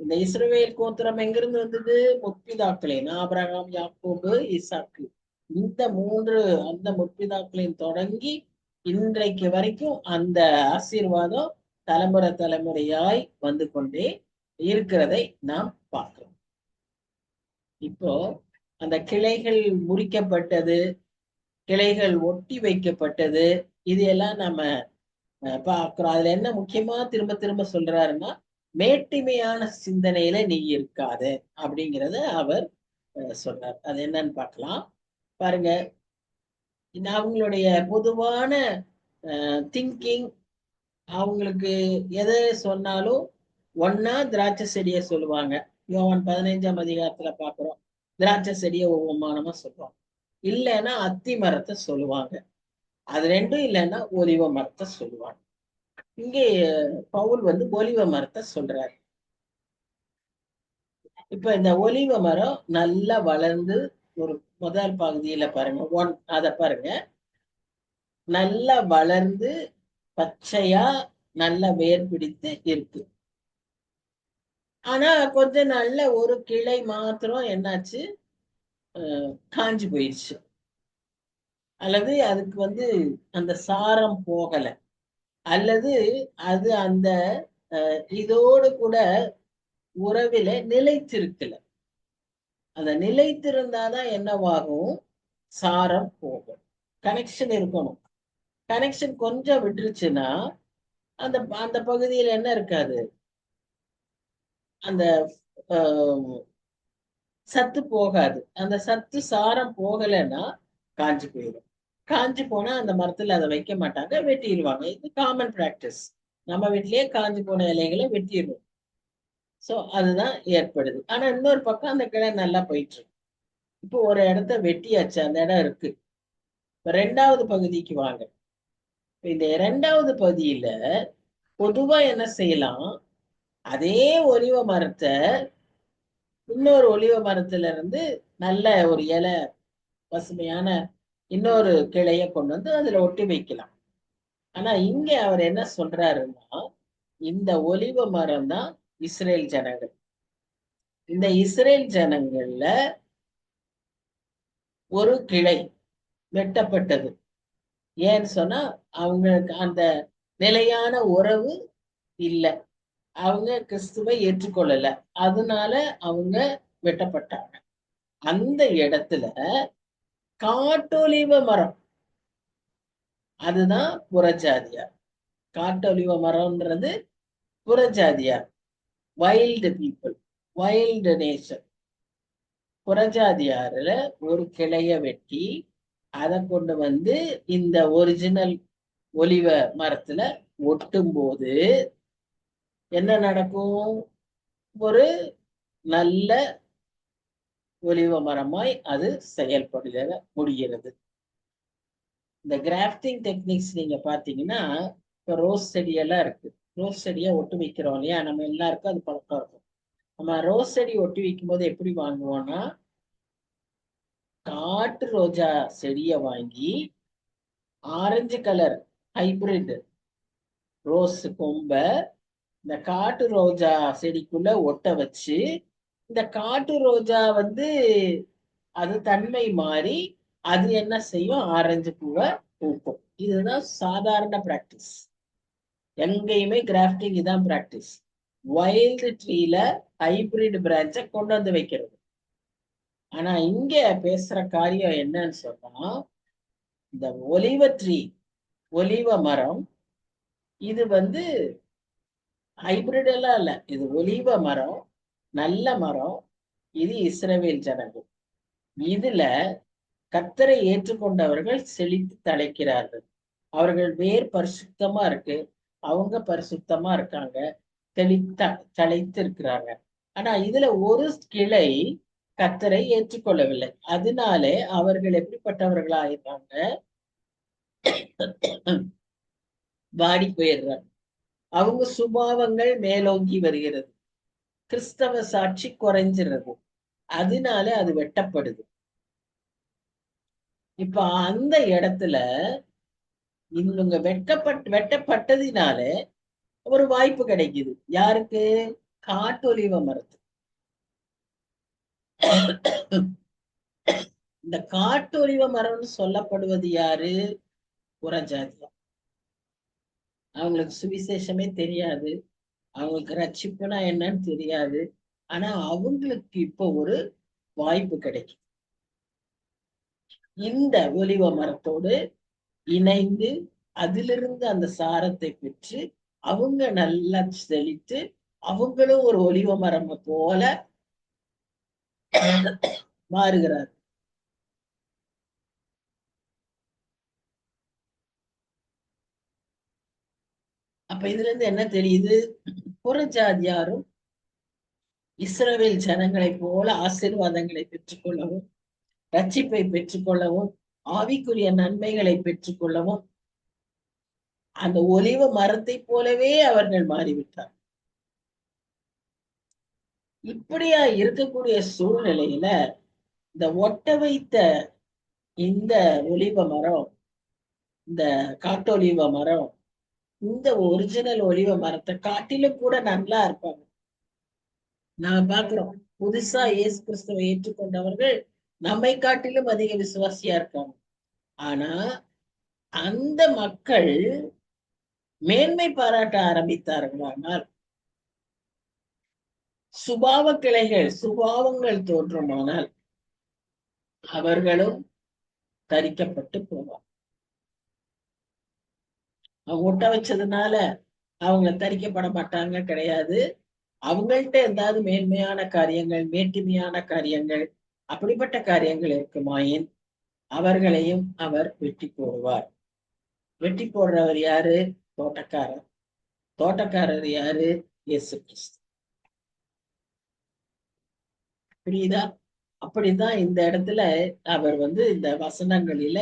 இந்த இஸ்ரவேல் கோத்திரம் எங்கிருந்து வந்தது? முற்பிதாக்களே, ஆபிரகாம், யாக்கோபு, ஈசாக்கு, இந்த அந்த முற்பிதாக்களின் தொடங்கி இன்றைக்கு வரைக்கும் அந்த ஆசீர்வாதம் தலைமுறையாய் வந்து கொண்டே இருக்கிறதை நாம் பார்க்கிறோம். இப்போ அந்த கிளைகள் முறிக்கப்பட்டது, கிளைகள் ஒட்டி வைக்கப்பட்டது, இது எல்லாம் நம்ம பார்க்கிறோம். அதுல என்ன முக்கியமா திரும்ப திரும்ப சொல்றாருன்னா, மேட்டிமையான சிந்தனையில நீ இருக்காது அப்படிங்கிறத அவர் சொல்றார். அது என்னன்னு பார்க்கலாம். பாருங்க, அவங்களுடைய பொதுவான திங்கிங், அவங்களுக்கு எதை சொன்னாலும் ஒன்னா திராட்சை செடியை சொல்லுவாங்க. யோவான் 15ஆம் அதிகாரத்துல பாக்குறோம், திராட்சை செடியை உபமானமா சொல்றோம். இல்லைன்னா அத்தி மரத்தை சொல்லுவாங்க. அது ரெண்டும் இல்லைன்னா ஒலிவ மரத்தை சொல்லுவாங்க. இங்கே பவுல் ஒலிவ மரத்தை சொல்றாரு. இப்ப இந்த ஒலிவ மரம் நல்லா வளர்ந்து ஒரு முதல் பகுதியில பாருங்க, அத பாருங்க, நல்லா வளர்ந்து பச்சையா நல்லா வேர் பிடித்து இருக்கு. ஆனா கொஞ்ச நாள்ல ஒரு கிளை மாத்திரம் என்னாச்சு, காஞ்சி போயிடுச்சு. அல்லது அதுக்கு அந்த சாரம் போகல, அல்லது அது அந்த இதோடு கூட உறவில நிலைத்திருக்கல. அந்த நிலைத்திருந்தாதான் என்னவாகும்? சாரம் போகும், கனெக்ஷன் இருக்கணும். கனெக்ஷன் கொஞ்சம் விட்டுருச்சுன்னா அந்த அந்த பகுதியில என்ன இருக்காது, அந்த சத்து போகாது. அந்த சத்து சாரம் போகலைன்னா காஞ்சி போயிடும். காஞ்சி போனா அந்த மரத்துல அதை வைக்க மாட்டாங்க, வெட்டிடுவாங்க. இது காமன் பிராக்டிஸ். நம்ம வீட்லயே காஞ்சி போன இலைகளை வெட்டிடுவோம். சோ அதுதான் ஏற்படுது. ஆனா இன்னொரு பக்கம் அந்த கிளை நல்லா போயிட்டு இருக்கு. இப்போ ஒரு இடத்த வெட்டியாச்சு, அந்த இடம் இருக்கு. இப்ப ரெண்டாவது பகுதிக்கு வாங்க. இந்த இரண்டாவது பகுதியில பொதுவா என்ன செய்யலாம், அதே ஒலிவ மரத்தை இன்னொரு ஒலிவ மரத்துல இருந்து நல்ல ஒரு இலை பசுமையான இன்னொரு கிளைய கொண்டு வந்து அதுல ஒட்டி வைக்கலாம். ஆனா இங்க அவர் என்ன சொல்றாருன்னா, இந்த ஒலிவ மரம் தான் இஸ்ரேல் ஜனங்கள். இந்த இஸ்ரேல் ஜனங்கள்ல ஒரு கிளை வெட்டப்பட்டது. ஏன்னு சொன்னா அவங்களுக்கு அந்த நிலையான உறவு இல்லை. அவங்க கிறிஸ்துவை ஏற்றுக்கொள்ளல. அதனால அவங்க வெட்டப்பட்டாங்க. அந்த இடத்துல காட்டொலிவ மரம், அதுதான் புறஜாதியார். காட்டொலிவ மரம்ன்றது புறஜாதியார், வைல்டு பீப்புள், வைல்டு நேச்சர். புறஜாதியாருல ஒரு கிளைய வெட்டி அதை கொண்டு வந்து இந்த ஒரிஜினல் ஒலிவ மரத்துல ஒட்டும் போது என்ன நடக்கும்? ஒரு நல்ல ஒலிவ மரமாய் அது செயல்படுக முடிகிறது. இந்த கிராஃப்டிங் டெக்னிக்ஸ் நீங்க பாத்தீங்கன்னா, இப்ப ரோஸ் செடியெல்லாம் இருக்கு. ரோஸ் செடியை ஒட்டு வைக்கிறோம் இல்லையா? நம்ம எல்லாருக்கும் அது பழக்கம் இருக்கும். நம்ம ரோஸ் செடி ஒட்டி வைக்கும் போது எப்படி வாங்குவோம்னா, காட்டு ரோஜா செடியை வாங்கி ஆரஞ்சு கலர் ஹைபிரிட் ரோஸ் கொம்ப இந்த காட்டு ரோஜா செடிக்குள்ள ஒட்ட வச்சு, இந்த காட்டு ரோஜா வந்து அது தன்மை மாறி அது என்ன செய்யும்? ஆரஞ்சு பூவை பூக்கும். இதுதான் சாதாரண பிராக்டிஸ். எங்கேயுமே கிராஃப்டிங் இதான் பிராக்டிஸ். வைல்டு ட்ரீல ஹைபிரிட் பிரான்ச்சை கொண்டு வந்து வைக்கிறது. ஆனா இங்க பேசுற காரியம் என்னன்னு சொன்னா, இந்த ஒலிவ ட்ரீ, ஒலிவ மரம், இது வந்து ஹைபிரிட் எல்லாம் இல்ல. இது ஒலிவ மரம், நல்ல மரம். இது இஸ்ரவேல் ஜனங்கள். இதுல கர்த்தரை ஏற்றுக்கொண்டவர்கள் செழித்து தழைக்கிறார்கள். அவர்கள் வேர் பரிசுத்தமா இருக்கு, அவங்க பரிசுத்தமா இருக்காங்க, தழைத்து இருக்கிறாங்க. ஆனா இதுல ஒரு கிளை கர்த்தரை ஏற்றுக்கொள்ளவில்லை. அதனாலே அவர்கள் எப்படிப்பட்டவர்களா ஆயிடுறாங்க? வாடி போயிடுறாங்க. அவங்க சுபாவங்கள் மேலோங்கி வருகிறது, கிறிஸ்தவ சாட்சி குறைஞ்சிருது. அதனால அது வெட்டப்படுது. இப்ப அந்த இடத்துல இவங்க வெட்டப்பட்டதினால ஒரு வாய்ப்பு கிடைக்குது. யாருக்கு? காட்டொலிவ மரத்து. இந்த காட்டொலிவ மரம்னு சொல்லப்படுவது யாரு? புறஜாதியா. அவங்களுக்கு சுவிசேஷமே தெரியாது, அவங்களுக்கு ரட்சிப்புனா என்னன்னு தெரியாது. ஆனா அவங்களுக்கு இப்போ ஒரு வாய்ப்பு கிடைக்கும். இந்த ஒலிவ மரத்தோடு இணைந்து அதிலிருந்து அந்த சாரத்தை பெற்று அவங்க நல்லா செழித்து அவங்களும் ஒரு ஒலிவ மரம் போல மாறுகிறார். அப்ப இதுல இருந்து என்ன தெரியுது? புறஜாதியாரும் இஸ்ரவேல் ஜனங்களை போல ஆசீர்வாதங்களை பெற்றுக்கொள்ளவும், ரட்சிப்பை பெற்றுக்கொள்ளவும், ஆவிக்குரிய நன்மைகளை பெற்றுக்கொள்ளவும் அந்த ஒலிவ மரத்தை போலவே அவர்கள் மாறிவிட்டார். இப்படியா இருக்கக்கூடிய சூழ்நிலையில இந்த ஒட்ட வைத்த இந்த ஒலிவ மரம், இந்த காட்டொலிவ மரம், இந்த ஒரிஜினல் ஒலிவ மரத்தை காட்டிலும் கூட நல்லா இருப்பாங்க. நான் பாக்குறோம், புதுசா இயேசு கிறிஸ்துவை ஏற்றுக்கொண்டவர்கள் நம்மை காட்டிலும் அதிக விசுவாசியா இருக்காங்க. ஆனா அந்த மக்கள் மேன்மை பாராட்ட ஆரம்பித்தார்களானால், சுபாவ கிளைகள், சுபாவங்கள் தோன்றுமானால் அவர்களும் தரிக்கப்பட்டு போவார். அவங்க ஒட்ட வச்சதுனால அவங்க தரிக்கப்பட மாட்டாங்க கிடையாது. அவங்கள்ட்ட ஏதாவது மேன்மையான காரியங்கள், மேட்டுமையான காரியங்கள், அப்படிப்பட்ட காரியங்கள் இருக்குமாயின் அவர்களையும் அவர் வெட்டி போடுவார். வெட்டி போடுறவர் யாரு? தோட்டக்காரர். தோட்டக்காரர் யாரு? இயேசு கிறிஸ்து. புரியுதா? அப்படிதான் இந்த இடத்துல அவர் வந்து இந்த வசனங்களில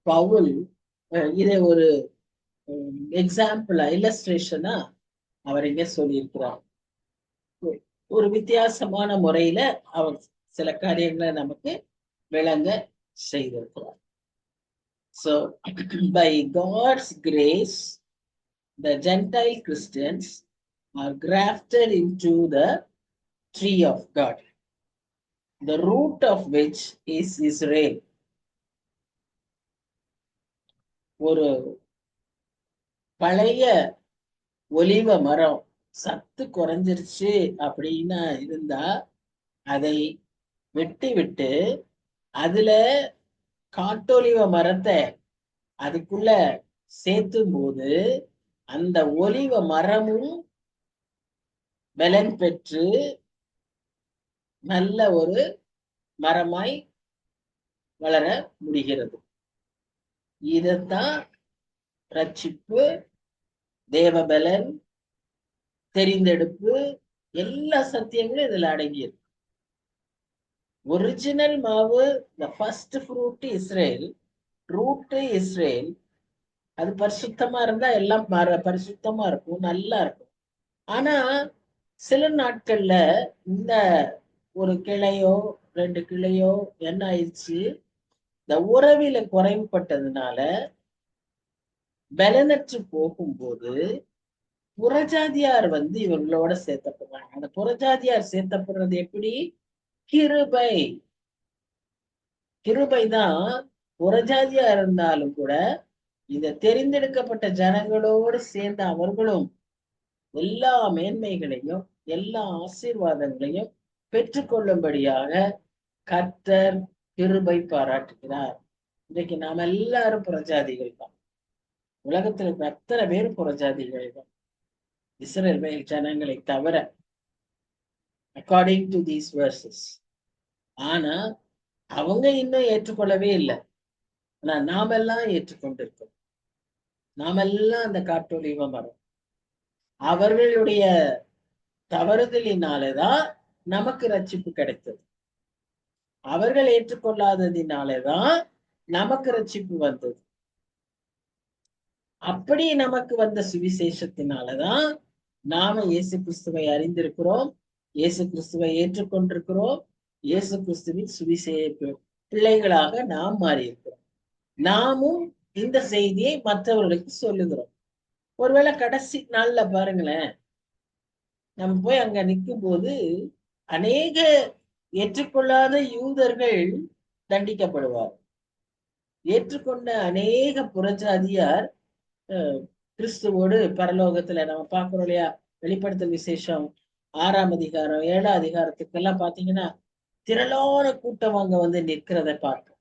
பவுல் இதை ஒரு எக்ஸாம்பிளா, இல்லஸ்ட்ரேஷனா அவர் இங்க சொல்லியிருக்கிறார். ஒரு வித்தியாசமான முறையில அவர் சில காரியங்களை நமக்கு விளங்க செய்திருக்கிறார். So, by God's grace, the Gentile Christians are grafted into the tree of God, the root of which is Israel. ஒரு பழைய ஒலிவ மரம் சத்து குறைஞ்சிருச்சு அப்படின்னா இருந்தா அதை வெட்டி விட்டு அதுல காட்டொலிவ மரத்தை அதுக்குள்ள சேர்த்தும் போது அந்த ஒலிவ மரமும் பலன் பெற்று நல்ல ஒரு மரமாய் வளர முடிகிறது. இதத்தான் ரட்சிப்பு, தேவபலன், தெரிந்தெடுப்பு, எல்லா சத்தியங்களும் இதுல அடங்கியிருக்கு. ஒரிஜினல் மாவு, the first fruit Israel, root Israel. அது பரிசுத்தமா இருந்தா எல்லாம் பரிசுத்தமா இருக்கும், நல்லா இருக்கும். ஆனா சில நாட்கள்ல இந்த ஒரு கிளையோ 2 கிளையோ என்ன ஆயிடுச்சு, இந்த உறவில குறைவுபட்டதுனால பலனற்று போகும்போது புறஜாதியார் வந்து இவங்களோட சேர்த்தப்படுறாங்க. அந்த புறஜாதியார் சேர்த்தப்படுறது எப்படி? கிருபை. கிருபைதான். புறஜாதியா இருந்தாலும் கூட இந்த தெரிந்தெடுக்கப்பட்ட ஜனங்களோடு சேர்ந்த அவர்களும் எல்லா மேன்மைகளையும் எல்லா ஆசீர்வாதங்களையும் பெற்றுக்கொள்ளும்படியாக கர்த்தர் கிருபை பாராட்டுகிறார். இன்றைக்கு நாம் எல்லாரும் புறஜாதிகள் தான். உலகத்துல அத்தனை பேர் புறஜாதிகள் தான், இஸ்ரவேல் ஜனங்களை தவிர, அக்கார்டிங் டு தீஸ் வெர்சஸ். ஆனா அவங்க இன்னும் ஏற்றுக்கொள்ளவே இல்லை. ஆனா நாமெல்லாம் ஏற்றுக்கொண்டிருக்கோம். நாமெல்லாம் அந்த காட்டொலிவ மரம். அவர்களுடைய தவறுதலினாலேதான் நமக்கு ரட்சிப்பு கிடைத்தது. அவர்கள் ஏற்றுக்கொள்ளாததினாலேதான் நமக்கு ரட்சிப்பு வந்தது. அப்படி நமக்கு வந்த சுவிசேஷத்தினாலதான் நாம இயேசு கிறிஸ்துவை அறிந்திருக்கிறோம், இயேசு கிறிஸ்துவை ஏற்றுக்கொண்டிருக்கிறோம், இயேசு கிறிஸ்துவின் சுவிசேஷ பிள்ளைகளாக நாம் மாறியிருக்கிறோம். நாமும் இந்த செய்தியை மற்றவர்களுக்கு சொல்லுகிறோம். ஒருவேளை கடைசி நாள்ல பாருங்களேன், நம்ம போய் அங்க நிற்கும் போது அநேக ஏற்றுக்கொள்ளாத யூதர்கள் தண்டிக்கப்படுவார். ஏற்றுக்கொண்ட அநேக புறஜாதியார் கிறிஸ்துவோடு பரலோகத்துல நம்ம பார்க்கிறோம் இல்லையா? வெளிப்படுத்தல் விசேஷம் 6ஆம் அதிகாரம் 7ஆம் அதிகாரத்துக்கெல்லாம் பாத்தீங்கன்னா திரளான கூட்டம் அங்க வந்து நிற்கிறத பார்ப்போம்.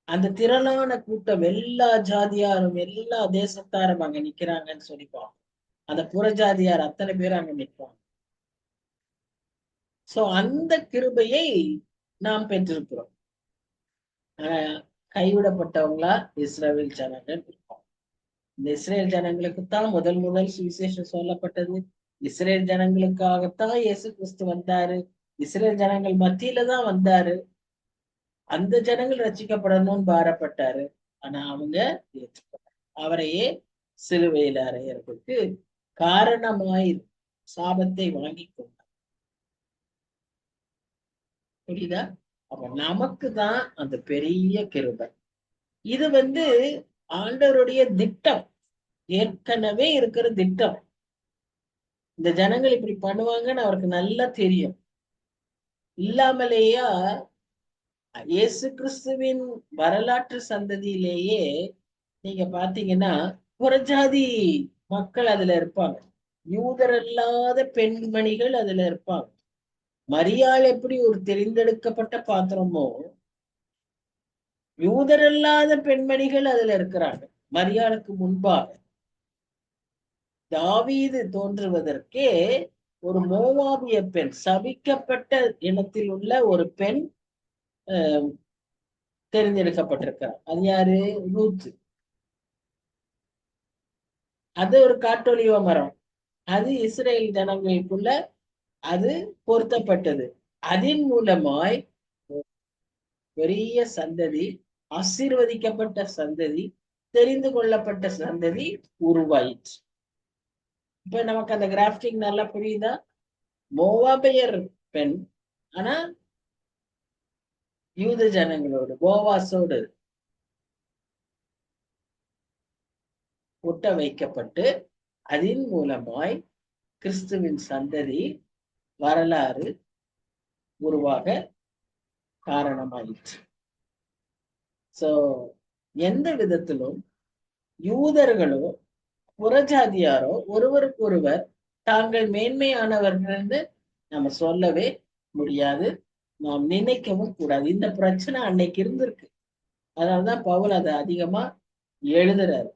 அந்த திரளான கூட்டம் எல்லா ஜாதியாரும் எல்லா தேசத்தாரும் அங்க நிக்கிறாங்கன்னு சொல்லிப்பாங்க. அந்த புறஜாதியார் அத்தனை பேரும் அங்க நிற்பாங்க. சோ அந்த கிருபையை நாம் பெற்றிருக்கிறோம். கைவிடப்பட்டவங்களா இஸ்ரவேல் ஜனங்கள் இருப்போம். இந்த இஸ்ரேல் ஜனங்களுக்குத்தான் முதல் சுவிசேஷம் சொல்லப்பட்டது. இஸ்ரேல் ஜனங்களுக்காகத்தான் இயேசு கிறிஸ்து வந்தாரு. இஸ்ரேல் ஜனங்கள் மத்தியில தான் வந்தாரு. அந்த ஜனங்கள் ரட்சிக்கப்படணும்னு பாரப்பட்டாரு. ஆனா அவங்க ஏற்றுக்கொண்டாங்க. அவரையே சிலுவையில் அறையறதுக்கு காரணமாய் சாபத்தை வாங்கி கொண்டார். புரியுதா? அப்ப நமக்கு தான் அந்த பெரிய கிருபை. இது வந்து ஆண்டவருடைய திட்டம், ஏற்கனவே இருக்கிற திட்டம். இந்த ஜனங்கள் இப்படி பண்ணுவாங்கன்னு அவருக்கு நல்லா தெரியும். இல்லாமலேயா இயேசு கிறிஸ்துவின் வரலாற்று சந்ததியிலேயே நீங்க பாத்தீங்கன்னா புறஜாதி மக்கள் அதுல இருப்பாங்க, யூதர் அல்லாத பெண்மணிகள் அதுல இருப்பாங்க. மரியாள் எப்படி ஒரு தெரிந்தெடுக்கப்பட்ட பாத்திரமோ, யூதர் அல்லாத பெண்மணிகள் அதுல இருக்கிறாங்க. மரியாளுக்கு முன்பாக தாவீது தோன்றுவதற்கே ஒரு மோவாபிய பெண், சபிக்கப்பட்ட இனத்தில் உள்ள ஒரு பெண் தெரிந்தெடுக்கப்பட்டிருக்கிறார். அது யாரு? ரூத். அது ஒரு காட்டொலிவ மரம். அது இஸ்ரேல் ஜனங்களுக்குள்ள அது பொருத்தப்பட்டது. அதன் மூலமாய் பெரிய சந்ததி, ஆசீர்வதிக்கப்பட்ட சந்ததி, தெரிந்து கொள்ளப்பட்ட சந்ததி உருவாயிற்று. இப்ப நமக்கு அந்த கிராஃப்டிங் நல்லா புரியுதா? மோவாபியர் பெண், ஆனா யூத ஜனங்களோடு போவாசோடு ஒட்ட வைக்கப்பட்டு அதன் மூலமாய் கிறிஸ்துவின் சந்ததி வரலாறு உருவாக காரணமாயிற்று. சோ எந்த விதத்திலும் யூதர்களோ புறஜாதியாரோ ஒருவருக்கு ஒருவர் தாங்கள் மேன்மையானவர்கள் என்று நம்ம சொல்லவே முடியாது, நாம் நினைக்கவும் கூடாது. இந்த பிரச்சனை அன்னைக்கு இருந்திருக்கு. அதனாலதான் பவுல் அதை அதிகமா எழுதுறாரு.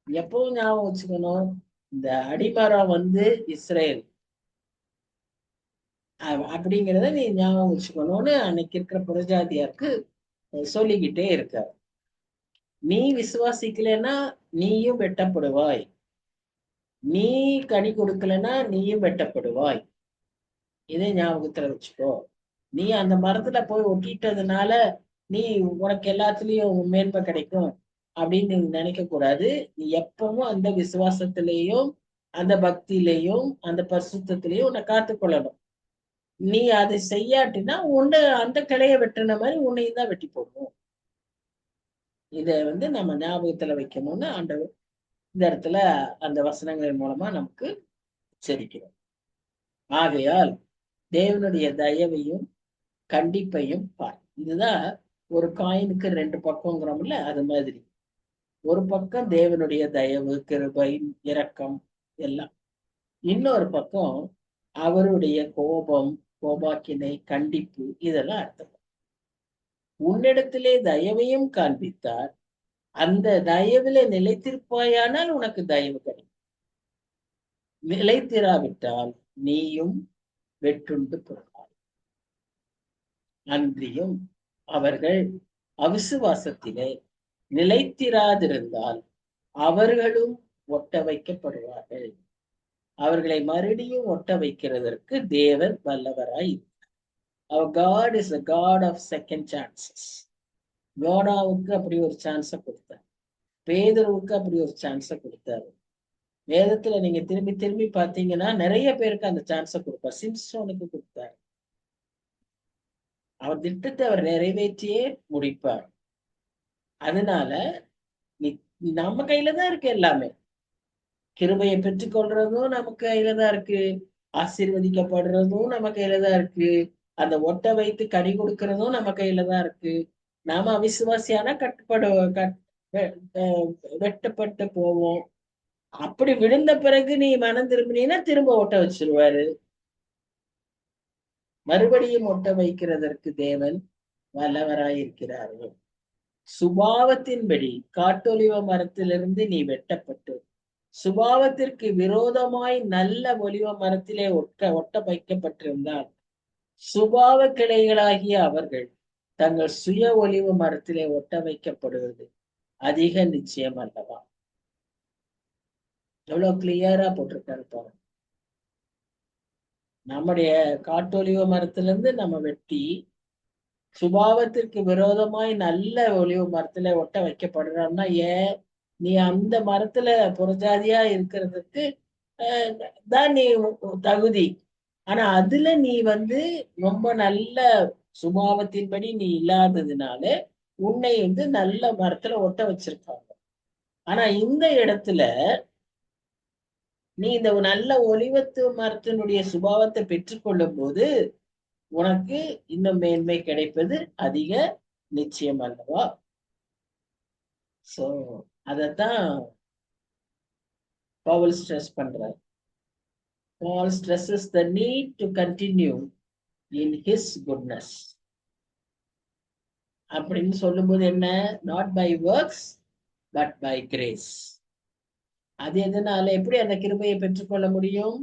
எப்பவும் ஞாபகம் வச்சுக்கணும், இந்த அடிமரம் இஸ்ரேல் அப்படிங்கிறத நீ ஞாபகம் வச்சுக்கணும்னு அன்னைக்கு இருக்கிற புறஜாதியாருக்கு சொல்லிக்கிட்டே இருக்காரு. நீ விசுவாசிக்கலைன்னா நீயும் வெட்டப்படுவாய், நீ கனி கொடுக்கலன்னா நீயும் வெட்டப்படுவாய். இதே ஞாபகத்துல வச்சுக்கோ. நீ அந்த மரத்துல போய் ஒட்டிட்டதுனால நீ உனக்கு எல்லாத்துலயும் மேன்மை கிடைக்கும் அப்படின்னு நீ நினைக்க கூடாது. நீ எப்பவும் அந்த விசுவாசத்திலேயும் அந்த பக்தியிலையும் அந்த பரிசுத்திலையும் உன்னை காத்துக்கொள்ளணும். நீ அதை செய்யாட்டினா உன்னை அந்த கிளைய வெட்டின மாதிரி உன்னையும் தான் வெட்டி போடணும். இதை நம்ம ஞாபகத்துல வைக்கணும்னு ஆண்டவர் இந்த இடத்துல அந்த வசனங்களின் மூலமா நமக்கு எச்சரிக்கிறோம். ஆகையால் தேவனுடைய தயவையும் கண்டிப்பையும் பார். இதுதான் ஒரு காயினுக்கு ரெண்டு பக்கம்ங்கிறோம்ல, அது மாதிரி ஒரு பக்கம் தேவனுடைய தயவு, கிருபை, இரக்கம் எல்லாம், இன்னொரு பக்கம் அவருடைய கோபம், கோபாக்கினை, கண்டிப்பு, இதெல்லாம் அர்த்தம். உன்னிடத்திலே தயவையும் காண்பித்தார், அந்த தயவிலே நிலைத்திருப்பாயானால் உனக்கு தயவு கிடைக்கும். நிலைத்திராவிட்டால் நீயும் வெற்றுண்டு போவாய். அன்றியும் அவர்கள் அவிசுவாசத்திலே நிலைத்திராதிருந்தால் அவர்களும் ஒட்ட வைக்கப்படுவார்கள். அவர்களை மறுபடியும் ஒட்ட வைக்கிறதற்கு தேவன் வல்லவராய். Our God is a God of second chances. யோனாவுக்கு அப்படி ஒரு சான்ஸை கொடுத்தார், பேதுருவுக்கு அப்படி ஒரு சான்ஸை கொடுத்தாரு. வேதத்துல நீங்க திரும்பி திரும்பி பார்த்தீங்கன்னா நிறைய பேருக்கு அந்த சான்ஸை கொடுப்பார். சிம்சோனுக்கு கொடுத்தார். அவர் திட்டத்தை அவர் நிறைவேற்றியே முடிப்பார். அதனால நம்ம கையில தான் இருக்கு எல்லாமே. கிருபையை பெற்றுக்கொள்றதும் நமக்கு கையில தான் இருக்கு, ஆசீர்வதிக்கப்படுறதும் நம்ம கையில தான் இருக்கு, அந்த ஒட்ட வைத்து கனி கொடுக்கறதும் நம்ம கையில தான் இருக்கு. நாம அவிசுவாசியானா வெட்டப்பட்டு போவோம். அப்படி விழுந்த பிறகு நீ மனம் திரும்பினா திரும்ப ஒட்ட வச்சிருவாரு. மறுபடியும் ஒட்ட வைக்கிறதற்கு தேவன் வல்லவராயிருக்கிறார்கள். சுபாவத்தின்படி காட்டொலிவ மரத்திலிருந்து நீ வெட்டப்பட்டு சுபாவத்திற்கு விரோதமாய் நல்ல ஒலிவ மரத்திலே ஒட்ட வைக்கப்பட்டிருந்தால் சுபாவ கிளைகளாகிய அவர்கள் தங்கள் சுய ஒலிவ மரத்திலே ஒட்ட வைக்கப்படுவது அதிக நிச்சயம் அல்லவா? எவ்வளவு கிளியரா போட்டிருக்காரு பாருங்க. நம்முடைய காட்டொலிவ மரத்திலிருந்து நம்ம வெட்டி சுபாவத்திற்கு விரோதமாய் நல்ல ஒலிவ மரத்துல ஒட்ட வைக்கப்படுறோம்னா, ஏன் நீ அந்த மரத்துல புறஜாதியா இருக்கிறதுக்கு தான் நீ தகுதி. ஆனா அதுல நீ ரொம்ப நல்ல சுபாவத்தின்படி நீ இல்லாததுனால உன்னை நல்ல மரத்துல ஒட்ட வச்சிருக்காங்க. ஆனா இந்த இடத்துல நீ இந்த நல்ல ஒலிவத்து மரத்தினுடைய சுபாவத்தை பெற்றுக்கொள்ளும் போது உனக்கு இன்னும் மேன்மை கிடைப்பது அதிக நிச்சயம் அல்லவா? சோ அதத்தான் பவுல் ஸ்ட்ரெஸ் பண்றார். Paul stresses the need to continue in his goodness. அப்படின்னு சொல்லும்போது என்ன? Not by works but by grace. அது எதனால? எப்படி அந்த கிருபையை பெற்றுக்கொள்ள முடியும்?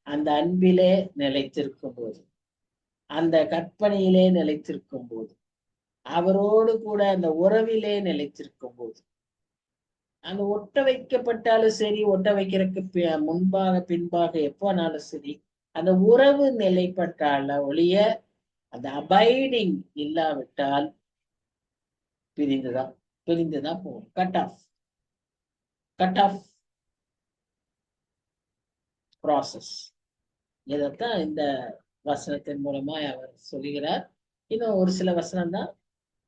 அந்த அன்பிலே நிலைத்திருக்கும் போது, அந்த கற்பனையிலே நிலைத்திருக்கும் போது, அவரோடு கூட அந்த உறவிலே நிலைத்திருக்கும் போது. அந்த ஒட்ட வைக்கப்பட்டாலும் சரி, ஒட்ட வைக்கிறதுக்கு முன்பாக பின்பாக எப்போனாலும் சரி, அந்த உறவு நிலைப்பட்டால ஒழிய அந்த அபைடிங் இல்லாவிட்டால் பிரிந்துதான் போகும். Cut off process. இதைத்தான் இந்த வசனத்தின் மூலமா அவர் சொல்லுகிறார். இன்னும் ஒரு சில வசனம் தான்,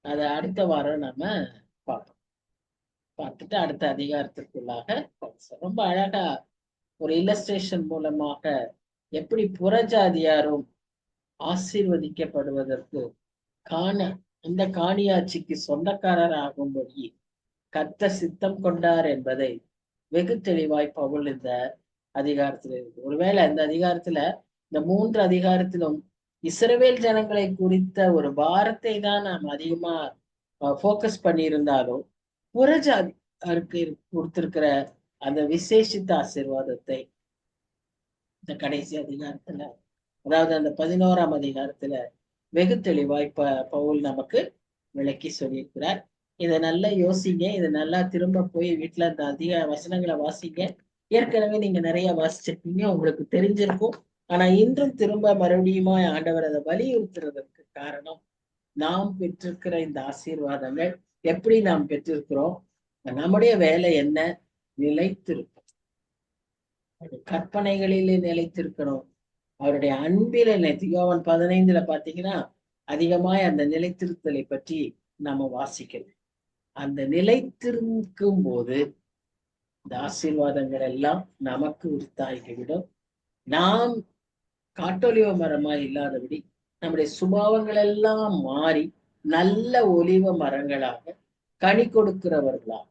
அதை அடுத்த வாரம் நம்ம பார்ப்போம். பார்த்துட்டு அடுத்த அதிகாரத்திற்குள்ளாக ரொம்ப அழகா ஒரு இல்லஸ்ட்ரேஷன் மூலமாக எப்படி புறஜாதியாரும் ஆசீர்வதிக்கப்படுவதற்கு இந்த காணியாட்சிக்கு சொந்தக்காரர் ஆகும்படி கர்த்தர் சித்தம் கொண்டார் என்பதை வெகு தெளிவாய் பவுல் இந்த அதிகாரத்துல இருக்கு. ஒருவேளை இந்த அதிகாரத்துல, இந்த 3 அதிகாரத்திலும் இஸ்ரவேல் ஜனங்களை குறித்த ஒரு பாரத்தை தான் நாம் அதிகமா போக்கஸ் பண்ணியிருந்தாலும், புறஜாதியாருக்கு கொடுத்திருக்கிற அந்த விசேஷித்த ஆசீர்வாதத்தை இந்த கடைசி அதிகாரத்துல, அதாவது அந்த 11ஆம் அதிகாரத்துல வெகு தெளிவாய் பவுல் நமக்கு விளக்கி சொல்லியிருக்கிறார். இதை நல்லா யோசிங்க. இதை நல்லா திரும்ப போய் வீட்டுல அந்த அதிக வசனங்களை வாசிங்க. ஏற்கனவே நீங்க நிறைய வாசிச்சிருப்பீங்க, உங்களுக்கு தெரிஞ்சிருக்கும். ஆனா இன்றும் திரும்ப மறுபடியுமா ஆண்டவர் அதை வலியுறுத்துறதற்கு காரணம், நாம் பெற்றிருக்கிற இந்த ஆசீர்வாதங்கள் எப்படி நாம் பெற்றிருக்கிறோம், நம்முடைய வேலை என்ன, நிலைத்திருக்கும். கற்பனைகளிலே நிலைத்திருக்கணும், அவருடைய அன்பில நிலைத்து. யோவான் 15 பாத்தீங்கன்னா அதிகமாய் அந்த நிலைத்திருத்தலை பற்றி நாம வாசிக்கிறோம். அந்த நிலைத்திருக்கும் போது இந்த ஆசீர்வாதங்கள் எல்லாம் நமக்கு உரித்தாகிவிடும். நாம் காட்டொலிவ மரமாய் இல்லாதபடி நம்முடைய சுபாவங்கள் எல்லாம் மாறி நல்ல ஒலிவ மரங்களாக, கனி கொடுக்கிறவர்களாக,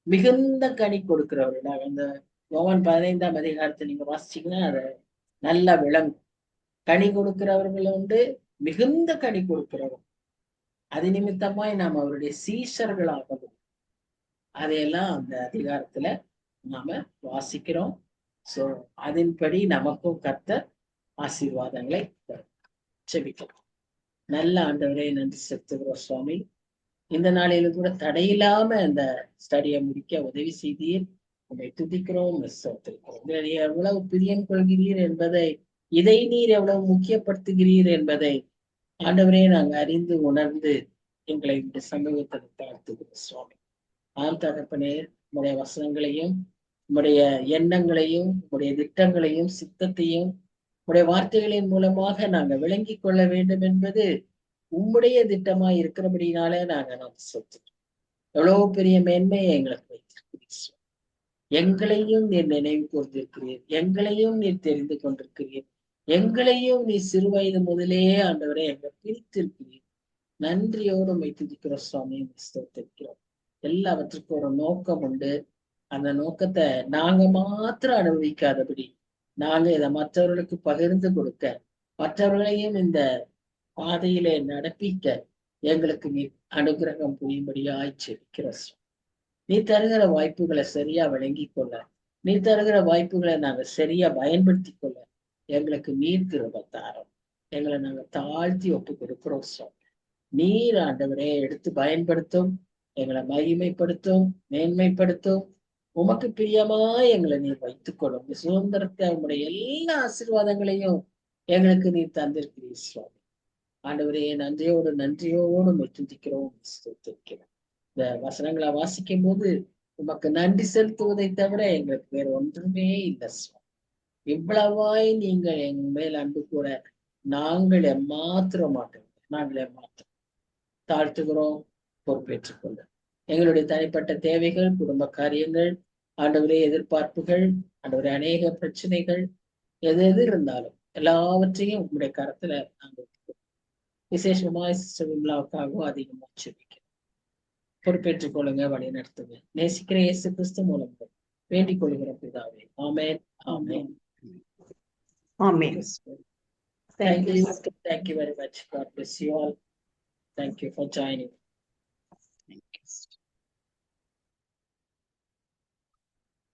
மிகுந்த கனி கொடுக்கிறவர்களாக. அந்த யோவான் 15ஆம் அதிகாரத்தை நீங்க வாசிச்சீங்கன்னா அது நல்லா விளங்கும். கனி கொடுக்கிறவர்கள் உண்டு, மிகுந்த கனி கொடுக்கிறவர். அது நிமித்தமாய் நாம் அவருடைய சீஷர்களாகவும் அதையெல்லாம் அந்த அதிகாரத்துல நாம வாசிக்கிறோம். சோ அதன்படி நமக்கும் கர்த்தர் ஆசீர்வாதங்களை செபிக்கிறோம். நல்ல ஆண்டவரே, நன்றி செலுத்துகிறோம் சுவாமி. இந்த நாளிலும் கூட தடையில்லாம அந்த ஸ்டடியை முடிக்க உதவி செய்தீர். உங்களை துதிக்கிறோம், எவ்வளவு பிரியம் கொள்கிறீர் என்பதை, இதை நீர் எவ்வளவு முக்கியப்படுத்துகிறீர் என்பதை ஆண்டவரே நாங்க அறிந்து உணர்ந்து எங்களை இந்த சமூகத்தை தாழ்த்துகிறோம் சுவாமி. ஆம் தகப்பனே, உங்களுடைய வசனங்களையும் உங்களுடைய எண்ணங்களையும் உங்களுடைய திட்டங்களையும் சித்தத்தையும் உங்களுடைய வார்த்தைகளின் மூலமாக நாங்க விளங்கி கொள்ள வேண்டும் என்பது உம்முடைய திட்டமா இருக்கிறபடினாலே நாங்க சொல்றோம். எவ்வளவு பெரிய மேன்மையை எங்களுக்கு வைத்திருக்கிறீர். எங்களையும் நீர் நினைவு கூர்ந்திருக்கிறீர், எங்களையும் நீர் தெரிந்து கொண்டிருக்கிறீர், எங்களையும் நீ சிறு வயது முதலே ஆண்டவரை எங்களை பிரித்திருக்கிறீர். நன்றியோடு உம்மை துதிக்கிறோம் சுவாமி, ஸ்தோத்திரிக்கிறோம். எல்லாவற்றுக்கும் ஒரு நோக்கம் உண்டு. அந்த நோக்கத்தை நாங்க மாத்திரம் அனுபவிக்காதபடி நாங்க இதை மற்றவர்களுக்கு பகிர்ந்து கொடுக்க, மற்றவர்களையும் இந்த பாதையிலே நடப்பிக்க எங்களுக்கு நீ அனுகிரகம் புரியும்படியாய் செபிக்கிறோம். நீ தருகிற வாய்ப்புகளை சரியா விளங்கி கொள்ள, நீ தருகிற வாய்ப்புகளை நாங்க சரியா பயன்படுத்தி கொள்ள எங்களுக்கு நீர் கிருபை தாரும். எங்களை நாங்க தாழ்த்தி ஒப்பு கொடுக்கிறோம் சுவாமி. நீர் ஆண்டவரே எடுத்து பயன்படுத்தும், எங்களை மகிமைப்படுத்தும், மேன்மைப்படுத்தும். உமக்கு பிரியமா எங்களை நீர் வைத்துக் கொள்ளும். சுதந்திரத்தை உங்களுடைய எல்லா ஆசீர்வாதங்களையும் எங்களுக்கு நீர் தந்திருக்கிறீர் சுவாமி. ஆண்டவரே, நன்றியோடு துதிக்கிறோம், ஸ்தோத்திரிக்கிறோம். இந்த வசனங்களை வாசிக்கும் போது உமக்கு நன்றி செலுத்துவதை தவிர எங்களுக்கு வேற ஒன்றுமே இல்லை சுவாமி. இவ்வளவாய் நீங்கள் எங்க மேல் அன்பு கூற நாங்கள் எம்மாத்திரம் மாட்டோம், நாங்கள் எம்மாத்திரம் தாழ்த்துகிறோம். பொறுப்பேற்றுக் கொள்ள எங்களுடைய தனிப்பட்ட தேவைகள், குடும்ப காரியங்கள், ஆண்டவரே எதிர்பார்ப்புகள், ஆண்டவரே அநேக பிரச்சனைகள், எது இருந்தாலும் எல்லாவற்றையும் உங்களுடைய கரத்துல நாங்கள் விசேஷமாய் சிஸ்டர் விமலாவுக்காகவும் அதிகமா செபிக்கிறோம். பொறுப்பேற்றுக் கொள்ளுங்க, வழி நடத்துங்க. நேசிக்கிற இயேசு கிறிஸ்து மூலம் வேண்டிக் கொள்கிற பிதாவே. ஆமென், ஆமென், ஆமென். Thank you. Thank you very much. God bless you all. Thank you for joining. Thank you.